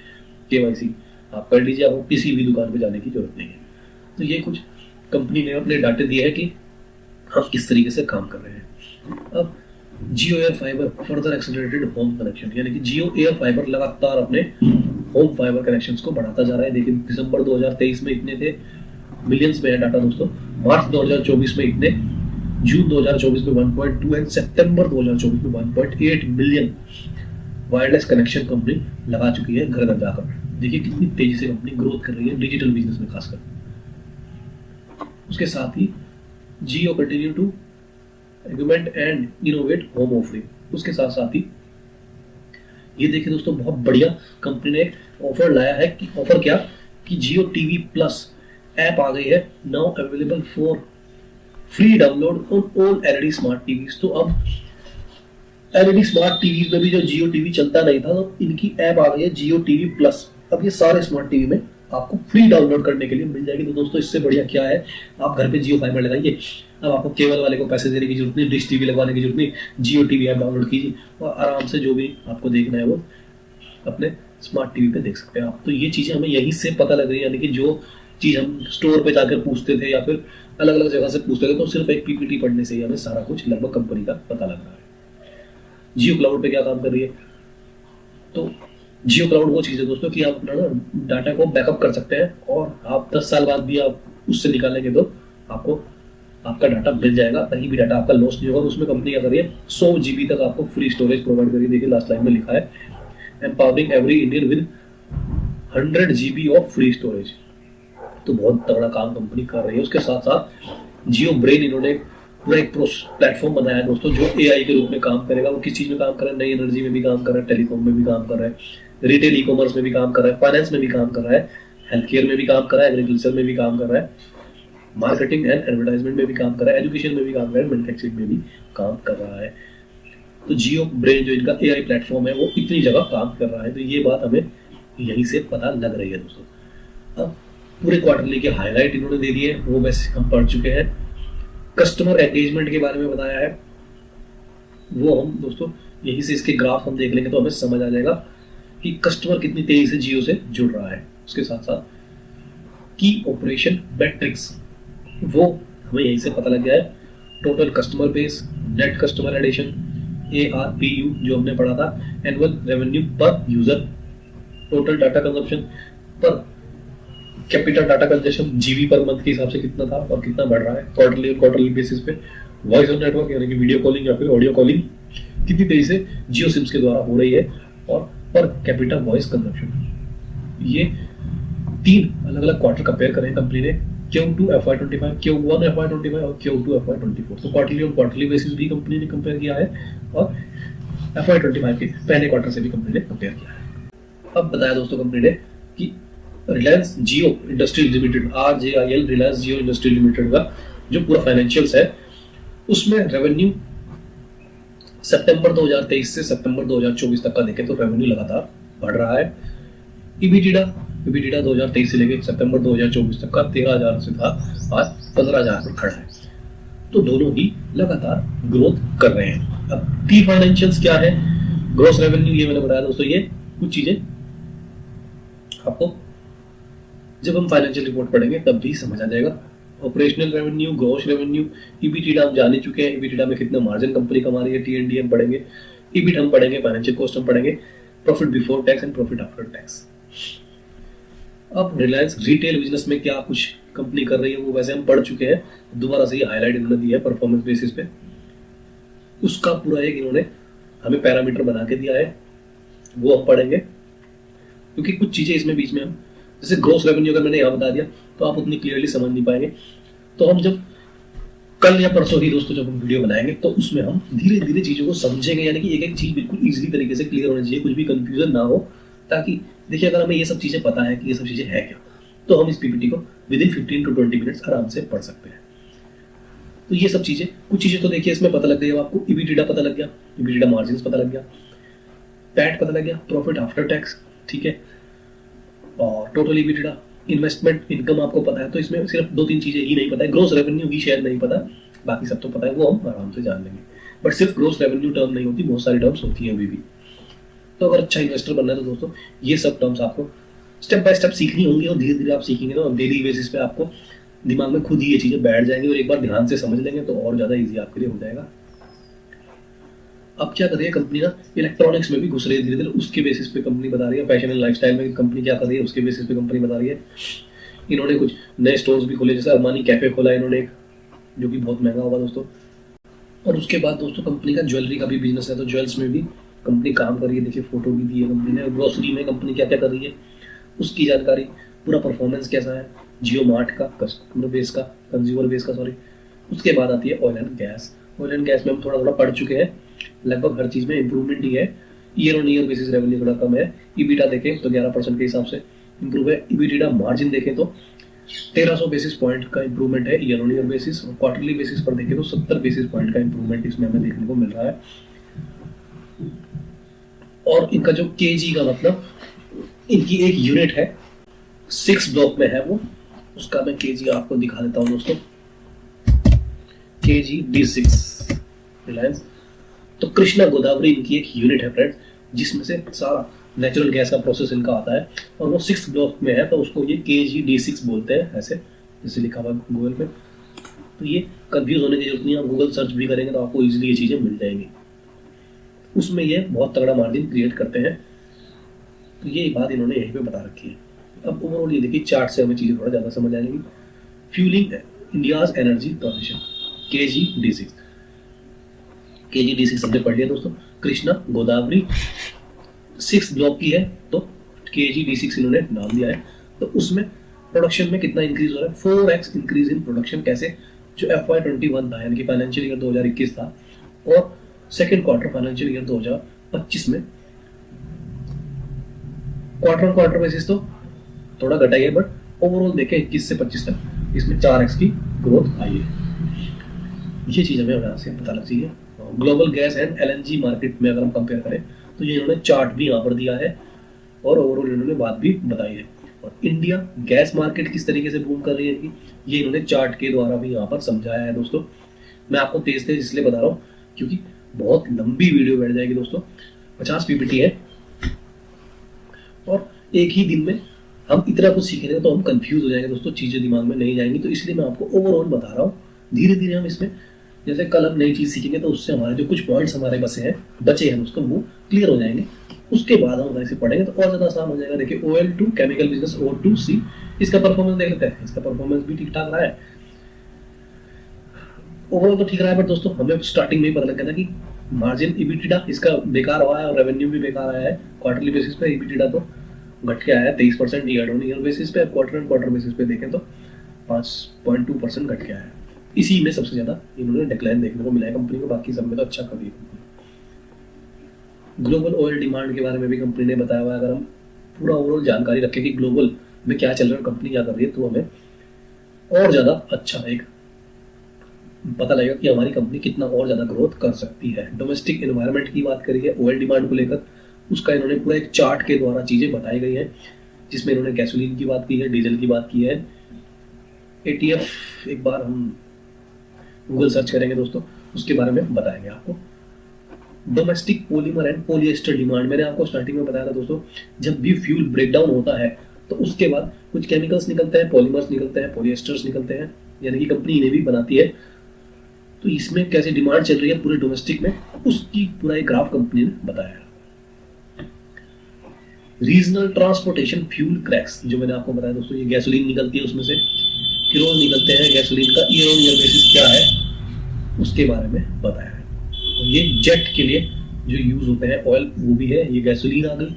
KYC आप कर लीजिए, आपको किसी भी दुकान पे जाने की जरूरत नहीं है। तो ये कुछ कंपनी ने अपने डाटे दिए है कि हम किस तरीके से काम कर रहे हैं। अब Jio Air Fiber further accelerated home connection, यानी कि जियो एयर फाइबर लगातार अपने होम फाइबर कनेक्शंस को बढ़ाता जा रहा है। देखिए दिसंबर 2023 में इतने थे, मिलियंस में है डाटा दोस्तों, मार्च 2024 में इतने, जून 2024 में 1.2 एंड सितंबर 2024 में 1.8 मिलियन वायरलेस कनेक्शन कंपनी लगा चुकी है घर घर जाकर। देखिए कितनी तेजी से कंपनी ग्रोथ कर रही है डिजिटल बिजनेस में खासकर। उसके साथ ही Jio continue to agreement and innovate home offering. उसके साथ साथ ही ये देखिए दोस्तों बहुत बढ़िया कंपनी ने एक ऑफर लाया है कि ऑफर क्या कि जियो टीवी प्लस ऐप आ गई है, now available for free download on all LED smart TVs. तो अब एलईडी स्मार्ट टीवीज में भी जो जियो टीवी चलता नहीं था, तो इनकी ऐप आ गई है जियो टीवी प्लस। अब ये सारे स्मार्ट टीवी में आपको फ्री डाउनलोड करने के लिए मिल जाएगी। तो दोस्तों इससे बढ़िया क्या है, आप घर पे जियो फाइबर लगाइए, अब आपको केबल वाले को पैसे देने की जरूरत नहीं, डिश टीवी लगवाने की जरूरत नहीं, जियो टीवी ऐप डाउनलोड कीजिए और आराम से जो भी आपको देखना है वो अपने स्मार्ट टीवी पे देख सकते हैं आप। तो ये चीजें हमें यहीं से पता लग रही है, यानी कि जो चीज हम स्टोर पे जाकर पूछते थे या फिर अलग अलग जगह से पूछते थे, तो सिर्फ एक पीपीटी पढ़ने से ही हमें सारा कुछ लगभग कंपनी का पता लग रहा है। जियो क्लाउड पे क्या काम कर रही है, तो जियो क्लाउड वो चीज है दोस्तों कि आप अपना डाटा को बैकअप कर सकते हैं और आप 10 साल बाद भी आप उससे निकालेंगे तो आपको आपका डाटा मिल जाएगा, कहीं भी डाटा आपका लॉस नहीं होगा। उसमें कंपनी क्या कर रही है, 100 GB तक आपको फ्री स्टोरेज प्रोवाइड करिए। देखिए लास्ट लाइन में लिखा है empowering every Indian with 100 GB of free storage. तो बहुत तगड़ा काम कंपनी कर रही है। उसके साथ साथ जियो ब्रेन इन्होंने पूरा एक प्लेटफॉर्म बनाया है दोस्तों, जो एआई के रूप में काम करेगा। वो किस चीज में काम कर रहा है, नई एनर्जी में भी काम कर रहा है, टेलीकॉम में भी काम कर रहा है, रिटेल ई कॉमर्स में भी काम कर रहा है, फाइनेंस में भी काम कर रहा है, हेल्थ केयर में भी काम कर रहा है, एग्रीकल्चर में भी काम कर रहा है, मार्केटिंग एंड एडवर्टाइजमेंट में भी काम कर रहा है, एजुकेशन में भी काम कर रहा है, मैन्युफैक्चरिंग में भी काम कर रहा है। तो जियो ब्रेन जो इनका एआई प्लेटफॉर्म है वो इतनी जगह काम कर रहा है। तो ये बात हमें यहीं से पता लग रही है दोस्तों। अब पूरे क्वार्टरली के हाईलाइट इन्होंने दे दिए, वो वैसे हम पढ़ चुके हैं। कस्टमर एंगेजमेंट के बारे में बताया है, वो हम दोस्तों यहीं से इसके ग्राफ हम देख लेंगे तो हमें समझ आ जाएगा कि कस्टमर कितनी तेजी से जियो से जुड़ रहा है। उसके साथ साथ की ऑपरेशन मैट्रिक्स वो हमें यहीं से पता लग गया है। Total customer base, net customer addition, ARPU जो हमने पढ़ा था, annual revenue per user, total data consumption per capital data consumption GB per month के हिसाब से कितना था और कितना बढ़ रहा है क्वार्टरली बेसिस पे, वॉइस ऑन नेटवर्क यानी कि वीडियो कॉलिंग या फिर ऑडियो कॉलिंग कितनी तेजी से जियो सिम्स के द्वारा हो रही है, और पर कैपिटल वॉइस कंजप्शन। ये 3 अलग अलग क्वार्टर कंपेयर करें कंपनी ने, Q2 FY25, Q1 FY25 और Q2 FY24। तो क्वार्टरली और क्वार्टरली बेसिस भी कंपनी ने कंपेयर किया है और FY25 के पहले क्वार्टर से भी कंपनी ने कंपेयर किया है। अब बताया दोस्तों कंपनी ने कि रिलायंस जियो इंडस्ट्रीज लिमिटेड, RJIL रिलायंस जियो इंडस्ट्रीज लिमिटेड का जो पूरा फाइनेंशियल्स है उसमें रेवेन्यू सितंबर 2023 से सितंबर 2024 तक का देखें तो रेवेन्यू लगातार बढ़ रहा है। EBITDA 2023 से लेकर सितंबर 2024 तक का 13,000 से था, आज 15,000 पर खड़ा है। तो दोनों ही लगातार ग्रोथ कर रहे हैं। अब की फाइनेंशियल्स क्या है, ग्रोस रेवेन्यू, ये मैंने बताया दोस्तों, ये कुछ चीजें आपको जब हम फाइनेंशियल रिपोर्ट पढ़ेंगे तब भी समझ आ जाएगा। Operational revenue, gross revenue, EBITDA हम जान ही चुके हैं, EBITDA में कितना मार्जिन कंपनी कमा रही है, T&D हम पढ़ेंगे, EBIT हम पढ़ेंगे, फाइनेंशियल कॉस्ट हम पढ़ेंगे, profit before tax and profit after tax. अब रिलायंस रिटेल बिजनेस में क्या कुछ कंपनी कर रही है वो वैसे हम पढ़ चुके हैं, दोबारा से ये हाईलाइट इन्होंने दिया है परफॉर्मेंस बेसिस पे। उसका पूरा एक इन्होंने हमें पैरामीटर बना के दिया है, वो हम पढ़ेंगे, क्योंकि कुछ चीजें इसमें बीच में हम, जैसे ग्रोस रेवेन्यू अगर मैंने यहाँ बता दिया तो आप उतनी क्लियरली समझ नहीं पाएंगे। तो हम जब कल या परसों ही दोस्तों जब हम वीडियो बनाएंगे तो उसमें हम धीरे धीरे चीजों को समझेंगे, यानी कि एक एक चीज बिल्कुल इजीली तरीके से क्लियर होनी चाहिए, कुछ भी कंफ्यूजन ना हो। ताकि देखिए अगर हमें ये सब चीजें पता है कि ये सब चीजें है क्या, तो हम इस पीपीटी को विद इन 15 to 20 मिनट्स आराम से पढ़ सकते हैं। तो ये सब चीजें, कुछ चीजें तो देखिए इसमें पता लग गई। अब आपको EBITDA पता लग गया, EBITDA मार्जिन पता लग गया, पैट पता लग गया, प्रॉफिट आफ्टर टैक्स, ठीक है, और टोटल EBITDA, इन्वेस्टमेंट इनकम आपको पता है। तो इसमें सिर्फ 2-3 चीजें ही नहीं पता है, ग्रोस रेवेन्यू ही शायद नहीं पता, बाकी सब तो पता है, वो हम आराम से जान लेंगे। बट सिर्फ ग्रोस रेवेन्यू टर्म नहीं होती, बहुत सारी टर्म्स होती है अभी भी। तो अगर अच्छा इन्वेस्टर बनना है तो दोस्तों ये सब टर्म्स आपको स्टेप बाय स्टेप सीखनी होंगी, और धीरे धीरे आप सीखेंगे ना, डेली बेसिस पे आपको दिमाग में खुद ही ये चीजें बैठ जाएंगी, और एक बार ध्यान से समझ लेंगे तो और ज्यादा इजी आपके लिए हो जाएगा। अब क्या कर रही है कंपनी ना, इलेक्ट्रॉनिक्स में भी घुस रही है धीरे धीरे, उसके बेसिस पे कंपनी बता रही है। फैशन एंड लाइफस्टाइल में कंपनी क्या कर रही है उसके बेसिस पे कंपनी बता रही है। इन्होंने कुछ नए स्टोर्स भी खोले, जैसे अरमानी कैफे खोला इन्होंने एक, जो कि बहुत महंगा होगा दोस्तों। और उसके बाद दोस्तों कंपनी का ज्वेलरी का भी बिजनेस है, तो ज्वेल्स में भी कंपनी काम कर रही है। देखिए फोटो भी दी है कंपनी ने। ग्रोसरी में कंपनी क्या क्या कर रही है उसकी जानकारी, पूरा परफॉर्मेंस कैसा है जियो मार्ट का, कस्टमर बेस का, कंज्यूमर बेस का सॉरी। उसके बाद आती है oil and gas. Oil and gas में हम थोड़ा थोड़ा पढ़ चुके हैं, लगभग हर चीज़ में इंप्रूवमेंट ही है। Year on year basis revenue थोड़ा कम है। ईबीटा देखें तो 11% के हिसाब से इंप्रूव है। ईबीटा मार्जिन देखें तो 1300 बेसिस पॉइंट का इंप्रूवमेंट है ईयर ऑन ईयर बेसिस, और क्वार्टरली बेसिस पर देखें तो 70 बेसिस पॉइंट का इंप्रूवमेंट इसमें हमें देखने को मिल रहा है। और इनका जो केजी का मतलब, इनकी एक यूनिट है 6 ब्लॉक में है वो, उसका मैं केजी आपको दिखा देता हूँ दोस्तों। केजी D6 रिलायंस, तो कृष्णा गोदावरी इनकी एक यूनिट है फ्रेंड्स, जिसमें से सारा नेचुरल गैस का प्रोसेस इनका आता है, और वो 6 ब्लॉक में है, तो उसको ये केजी D6 बोलते हैं, ऐसे जैसे लिखा हुआ गूगल पे। तो ये कंफ्यूज होने की जरूरत नहीं है, आप गूगल सर्च भी करेंगे तो आपको इजीली ये चीज़ें मिल जाएंगी। उसमें ये बहुत तगड़ा मार्जिन क्रिएट करते हैं, तो ये बात इन्होंने यहीं पे बता रखी है। अब ओवरऑल ये देखिए चार्ट से हमें चीज़ें थोड़ा ज़्यादा समझ आएंगी। Fuelling India's energy transition, KG D6 हमने पढ़ लिया दोस्तों। कृष्णा गोदावरी 6 ब्लॉक की है, तो केजी D6 इन्होंने नाम दिया है। तो उसमें प्रोडक्शन में कितना इंक्रीज हो रहा है, 4x इंक्रीज इन प्रोडक्शन। कैसे, जो FY21 था यानी कि फाइनेंशियल ईयर 2021 था, और सेकेंड क्वार्टर फाइनेंशियल ईयर 2025 में क्वार्टर ऑन क्वार्टर बेसिस तो थोड़ा घटा है, बट ओवरऑल देखें 21 से 25 तक इसमें 4x की ग्रोथ आई है। ये चीज़ हमें यहाँ से पता लग चाहिए। Global gas and LNG market में अगर हम कंपेयर करें तो ये इन्होंने चार्ट भी यहाँ पर दिया है, और ओवरऑल इन्होंने बात भी बताई है। और इंडिया गैस मार्केट किस तरीके से बूम कर रही है ये इन्होंने चार्ट के द्वारा भी यहाँ पर समझाया है दोस्तों। मैं आपको तेज तेज इसलिए बता रहा हूँ क्योंकि बहुत लंबी वीडियो बैठ जाएगी दोस्तों, 50 PPT है, और एक ही दिन में हम इतना कुछ सीखेंगे तो हम कंफ्यूज हो जाएंगे दोस्तों, चीज़ें दिमाग में नहीं जाएंगी। तो इसलिए मैं आपको ओवरऑल बता रहा हूँ, धीरे धीरे हम इसमें, जैसे कल हम नई चीज़ सीखेंगे तो उससे हमारे जो कुछ पॉइंट्स हमारे बचे हैं उसको वो क्लियर हो जाएंगे। उसके बाद हम ऐसे पढ़ेंगे तो और ज़्यादा आसान हो जाएगा। देखिए OL2 केमिकल बिजनेस, O2C, इसका परफॉर्मेंस देख लेते हैं। इसका परफॉर्मेंस भी ठीक ठाक रहा है, ओवरऑल तो ठीक रहा है, बट दोस्तों हमें स्टार्टिंग में ही पता लग गया था कि मार्जिन EBITDA इसका बेकार हुआ है, और रेवेन्यू भी बेकार आया है। क्वार्टरली बेसिस पे EBITDA तो घट के आया है 23% ईयर ऑन ईयर बेसिस पे। क्वार्टर एंड क्वार्टर बेसिस पे देखें तो 5.2% घट के आया है। इसी में सबसे ज्यादा इन्होंने डिक्लाइन देखने को मिला है कंपनी को, बाकी सब में तो अच्छा कर रही है। ग्लोबल ऑयल डिमांड के बारे में भी कंपनी ने बताया हुआ है। अगर हम पूरा ओवरऑल जानकारी रखें कि ग्लोबल में क्या चल रहा है, कंपनी क्या कर रही है, तो हमें और ज्यादा अच्छा एक पता लगेगा कि हमारी कंपनी कितना और ज्यादा ग्रोथ कर सकती है। डोमेस्टिक एनवायरनमेंट की बात करी है ऑयल डिमांड को लेकर, उसका इन्होंने पूरा एक चार्ट के द्वारा चीजें बताई गई हैं, जिसमें इन्होंने गैसोलीन की बात की है, डीजल की बात की है। ATF एक बार हम गूगल सर्च करेंगे दोस्तों, उसके बारे में बताएंगे आपको। Domestic polymer and polyester demand, मैंने आपको स्टार्टिंग में बताया था दोस्तों, जब भी फ्यूल ब्रेकडाउन होता है तो उसके बाद कुछ केमिकल्स निकलते हैं, पॉलीमर्स निकलते हैं, पॉलिएस्टर्स निकलते हैं, यानी कि कंपनी इन्हें भी बनाती है। तो इसमें कैसे डिमांड चल रही है पूरे डोमेस्टिक में, उसकी पूरा एक ग्राफ कंपनी ने बताया। रीजनल ट्रांसपोर्टेशन फ्यूल क्रैक्स, जो मैंने आपको बताया दोस्तों, ये गैसोलीन निकलती है, उसमें से किरोल निकलते हैं। गैसोलीन का ईयर ऑन ईयर बेसिस क्या है उसके बारे में बताया है। और ये जेट के लिए जो यूज होते हैं ऑयल, वो भी है। ये गैसोलीन आ गई,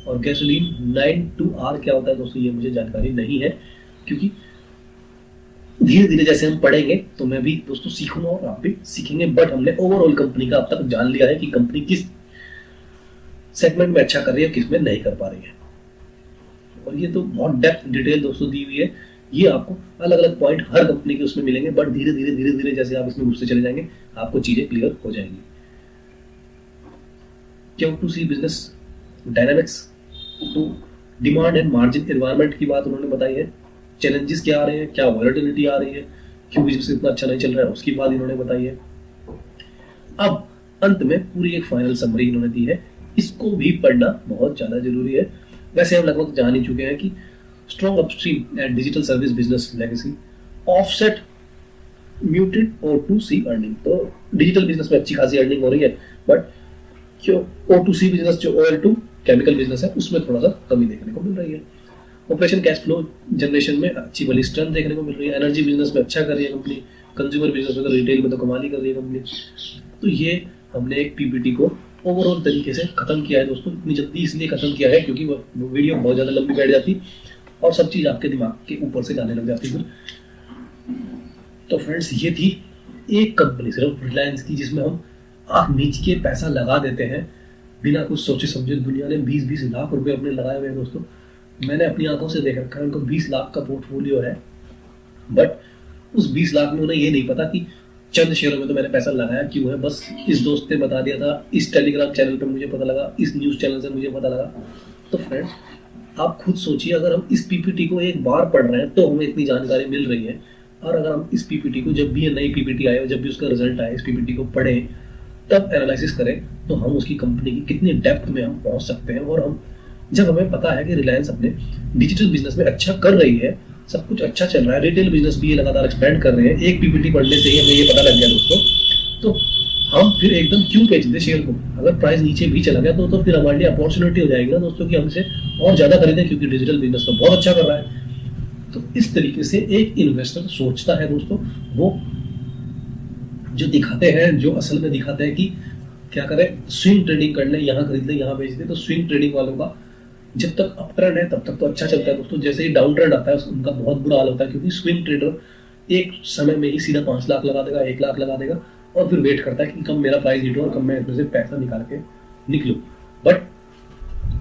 और गैसोलीन 9(2)R क्या होता है दोस्तों, ये मुझे जानकारी नहीं है, क्योंकि धीरे धीरे जैसे हम पढ़ेंगे तो मैं भी दोस्तों सीखूंगा और आप भी सीखेंगे। बट हमने ओवरऑल कंपनी का अब तक जान लिया है कि कंपनी किस सेगमेंट में अच्छा कर रही है, किस में नहीं कर पा रही है। और ये तो बहुत डेप्थ डिटेल दोस्तों दी हुई है, ये आपको अलग अलग पॉइंट हर कंपनी के उसमें मिलेंगे, बट धीरे धीरे जैसे आप इसमें घुसते चले जाएंगे आपको चीजें क्लियर हो जाएंगी। Q2C बिजनेस डायनामिक्स, तो डिमांड एंड मार्जिन एनवायरनमेंट की बात उन्होंने बताई है। चैलेंजेस क्या आ रहे हैं, क्या वॉलेटिलिटी आ रही है, क्यों बिजनेस इतना अच्छा नहीं चल रहा है, उसकी बात इन्होंने बताई है। अब अंत में पूरी एक फाइनल समरी इन्होंने दी है, इसको भी पढ़ना बहुत ज्यादा जरूरी है। वैसे हम लगभग जान ही चुके हैं कि strong upstream and digital service business legacy offset muted O2C earning. तो डिजिटल बिजनेस में अच्छी खासी अर्निंग हो रही है, बट जो O2C बिजनेस, जो OL2 केमिकल बिजनेस है, उसमें थोड़ा सा कमी देखने को मिल रही है। ऑपरेशन कैश फ्लो जनरेशन में अच्छी वाली स्ट्रेंथ देखने को मिल रही है। एनर्जी बिजनेस में अच्छा कर रही है कंपनी, कंज्यूमर बिजनेस में तो, रिटेल में तो कमाल ही कर रही है कंपनी। तो ये हमने एक पीपीटी को ओवरऑल तरीके से खत्म किया है दोस्तों। इतनी जल्दी इसलिए खत्म किया है क्योंकि वो वीडियो बहुत ज़्यादा लंबी बैठ जाती और सब चीज़ आपके दिमाग के ऊपर से जाने लग जाती फिर। तो फ्रेंड्स, ये थी एक कंपनी सिर्फ रिलायंस की, जिसमें हम आँख मीच के पैसा लगा देते हैं बिना कुछ सोचे समझे। दुनिया ने 20-20 लाख रुपए अपने लगाए हुए हैं दोस्तों। मैंने अपनी आंखों से देख रखा है, उनको 20 लाख का पोर्टफोलियो है, बट उस 20 लाख में उन्हें ये नहीं पता कि चंद शेयरों में तो मैंने पैसा लगाया क्यों है। बस इस दोस्त ने बता दिया था, इस टेलीग्राम चैनल पे मुझे पता लगा, इस न्यूज़ चैनल से मुझे पता लगा। तो फ्रेंड्स, आप खुद सोचिए, अगर हम इस पीपीटी को एक बार पढ़ रहे हैं तो हमें इतनी जानकारी मिल रही है, और अगर हम इस पीपीटी को, जब भी ये नई पीपीटी आए, जब भी उसका रिजल्ट आए, इस पीपीटी को पढ़ें, तब एनालिसिस करें, तो हम उसकी कंपनी की कितनी डेप्थ में हम पहुंच सकते हैं। और हम, जब हमें पता है कि रिलायंस अपने डिजिटल बिजनेस में अच्छा कर रही है, सब कुछ अच्छा चल रहा है, रिटेल बिजनेस भी ये लगातार एक्सपेंड कर रहे हैं, एक पीपीटी पढ़ने से ही हमें ये पता लग गया दोस्तों, तो हम फिर एकदम क्यों बेच दें शेयर को। अगर प्राइस नीचे भी चला गया तो फिर हमारे लिए अपॉर्चुनिटी हो जाएगी ना दोस्तों कि हमसे और ज़्यादा खरीदें, क्योंकि डिजिटल बिजनेस तो बहुत अच्छा कर रहा है। तो इस तरीके से एक इन्वेस्टर सोचता है दोस्तों। वो जो दिखाते हैं, जो असल में दिखाते हैं कि क्या करें, स्विंग ट्रेडिंग कर लें, यहाँ खरीद लें, यहाँ बेच दें। तो स्विंग ट्रेडिंग वालों का जब तक अप ट्रेंड है तब तक तो अच्छा चलता है दोस्तों। जैसे ही डाउन ट्रेंड आता है उनका बहुत बुरा हाल होता है, क्योंकि स्विंग ट्रेडर एक समय में ही सीधा 5 लाख लगा देगा, 1 लाख लगा देगा, और फिर वेट करता है कि कब मेरा प्राइस हिट हो और कब मैं इसमें से पैसा निकाल के निकलूं। बट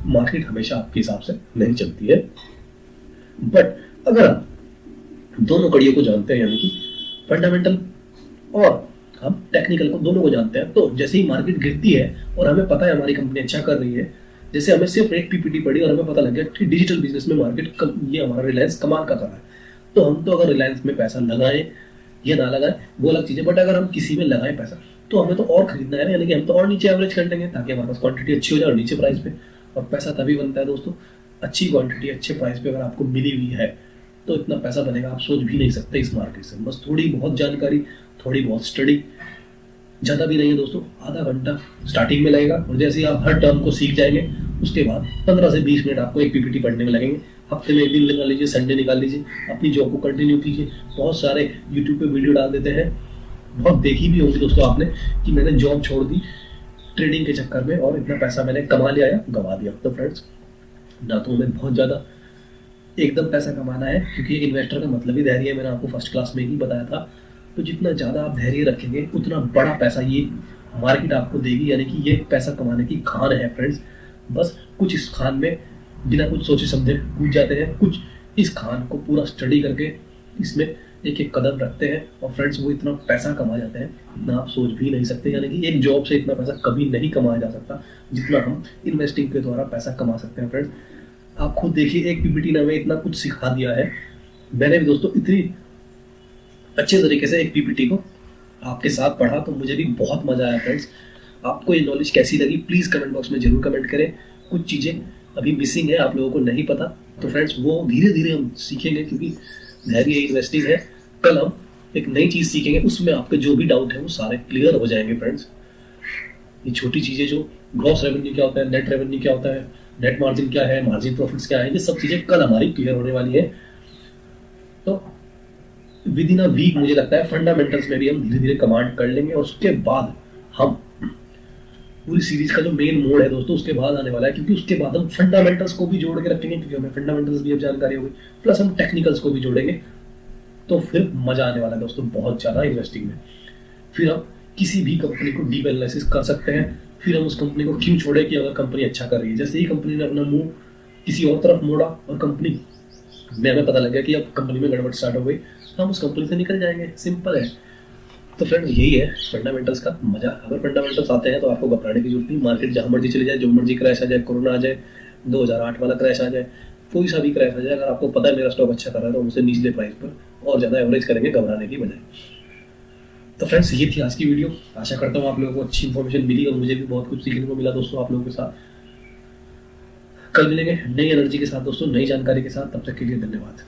मार्केट हमेशा आपके हिसाब से नहीं चलती है। बट अगर आप दोनों कड़ियों को जानते हैं, यानी कि फंडामेंटल और हम टेक्निकल को, दोनों को जानते हैं, तो जैसे ही मार्केट गिरती है और हमें पता है हमारी कंपनी अच्छा कर रही है, जैसे हमें सिर्फ एक पीपीटी पड़ी और हमें पता लग गया कि डिजिटल बिजनेस में मार्केट ये हमारा रिलायंस कमाल का कर रहा है, तो हम तो अगर रिलायंस में पैसा लगाएं या ना लगाएं वो अलग चीज़ है। बट अगर हम किसी में लगाएं पैसा, तो हमें तो और खरीदना है, यानी कि हम तो और नीचे एवरेज कर लेंगे ताकि हमारे पास क्वांटिटी अच्छी हो जाए और नीचे प्राइस पे। और पैसा तभी बनता है दोस्तों, अच्छी क्वांटिटी अच्छे प्राइस पे अगर आपको मिली हुई है तो इतना पैसा बनेगा आप सोच भी नहीं सकते इस मार्केट से। बस थोड़ी बहुत जानकारी, थोड़ी बहुत स्टडी, ज़्यादा भी नहीं है दोस्तों, आधा घंटा स्टार्टिंग में लगेगा, और जैसे ही आप हर टर्म को सीख जाएंगे उसके बाद 15 से 20 मिनट आपको एक पीपीटी पढ़ने में लगेंगे। हफ्ते में एक दिन निकाल लीजिए, संडे निकाल लीजिए, अपनी जॉब को कंटिन्यू कीजिए। बहुत सारे यूट्यूब पे वीडियो डाल देते हैं, बहुत देखी भी होगी दोस्तों आपने, कि मैंने जॉब छोड़ दी ट्रेडिंग के चक्कर में और इतना पैसा मैंने कमा लिया या गवा दिया। तो फ्रेंड्स, ना तो हमें बहुत ज़्यादा एकदम पैसा कमाना है, क्योंकि इन्वेस्टर का मतलब ही धैर्य है, मैंने आपको फर्स्ट क्लास में ही बताया था। तो जितना ज़्यादा आप धैर्य रखेंगे उतना बड़ा पैसा ये मार्केट आपको देगी, यानी कि ये पैसा कमाने की खान है फ्रेंड्स। बस कुछ इस खान में बिना कुछ सोचे समझे कूद जाते हैं, कुछ इस खान को पूरा स्टडी करके इसमें एक एक कदम रखते हैं, और फ्रेंड्स वो इतना पैसा कमा जाते हैं इतना आप सोच भी नहीं सकते। यानी कि एक जॉब से इतना पैसा कभी नहीं कमाया जा सकता जितना हम इन्वेस्टिंग के द्वारा पैसा कमा सकते हैं। फ्रेंड्स, आप खुद देखिए, एक पीपीटी ने हमें इतना कुछ सिखा दिया है। मैंने भी दोस्तों इतनी अच्छे तरीके से एक पीपीटी को आपके साथ पढ़ा तो मुझे भी बहुत मजा आया। फ्रेंड्स, आपको ये नॉलेज कैसी लगी प्लीज़ कमेंट बॉक्स में जरूर कमेंट करें। कुछ चीज़ें अभी मिसिंग है, आप लोगों को नहीं पता, तो फ्रेंड्स वो धीरे धीरे हम सीखेंगे, क्योंकि धैर्य इन्वेस्टिंग है। कल हम एक नई चीज़ सीखेंगे, उसमें आपके जो भी डाउट है वो सारे क्लियर हो जाएंगे। फ्रेंड्स, ये छोटी चीज़ें, जो ग्रॉस रेवेन्यू क्या होता है, नेट रेवेन्यू क्या होता है, नेट मार्जिन क्या है, मार्जिन प्रॉफिट्स क्या है, ये सब चीज़ें कल हमारी क्लियर होने वाली है। तो विद इन अ वीक मुझे लगता है फंडामेंटल्स में भी हम धीरे धीरे कमांड कर लेंगे, और उसके बाद हम पूरी सीरीज का जो मेन मोड है दोस्तों उसके बाद आने वाला है, क्योंकि उसके बाद हम फंडामेंटल्स को भी जोड़ के रखेंगे, क्योंकि हमें फंडामेंटल्स भी अब जानकारी होगी, प्लस हम टेक्निकल्स को भी जोड़ेंगे। तो फिर मजा आने वाला है दोस्तों बहुत ज़्यादा इन्वेस्टिंग में। फिर हम किसी भी कंपनी को डीप एनालिसिस कर सकते हैं, फिर हम उस कंपनी को क्यों छोड़े कि अगर कंपनी अच्छा कर रही है। जैसे ही कंपनी ने अपना मुंह किसी और तरफ मोड़ा और कंपनी में हमें पता लग गया कि अब कंपनी में गड़बड़ स्टार्ट हो गई, हम उस कंपनी से निकल जाएंगे, सिंपल है। तो फ्रेंड, यही है फंडामेंटल्स का मजा। अगर फंडामेंटल्स आते हैं तो आपको घबराने की जरूरत नहीं। मार्केट जहाँ मर्जी चली जाए, जो मर्जी क्रैश आ जाए, कोरोना आ जाए, 2008 वाला क्रैश आ जाए, कोई सा भी क्रैश आ जाए, अगर आपको पता है मेरा स्टॉक अच्छा कर रहा है तो उनसे निचले प्राइस पर और ज़्यादा एवरेज करेंगे घबराने की बजाय। तो फ्रेंड्स, ये थी आज की वीडियो। आशा करता हूँ आप लोगों को अच्छी इन्फॉर्मेशन मिली और मुझे भी बहुत कुछ सीखने को मिला दोस्तों आप लोगों के साथ। कल मिलेंगे नई एनर्जी के साथ दोस्तों, नई जानकारी के साथ। तब तक के लिए धन्यवाद।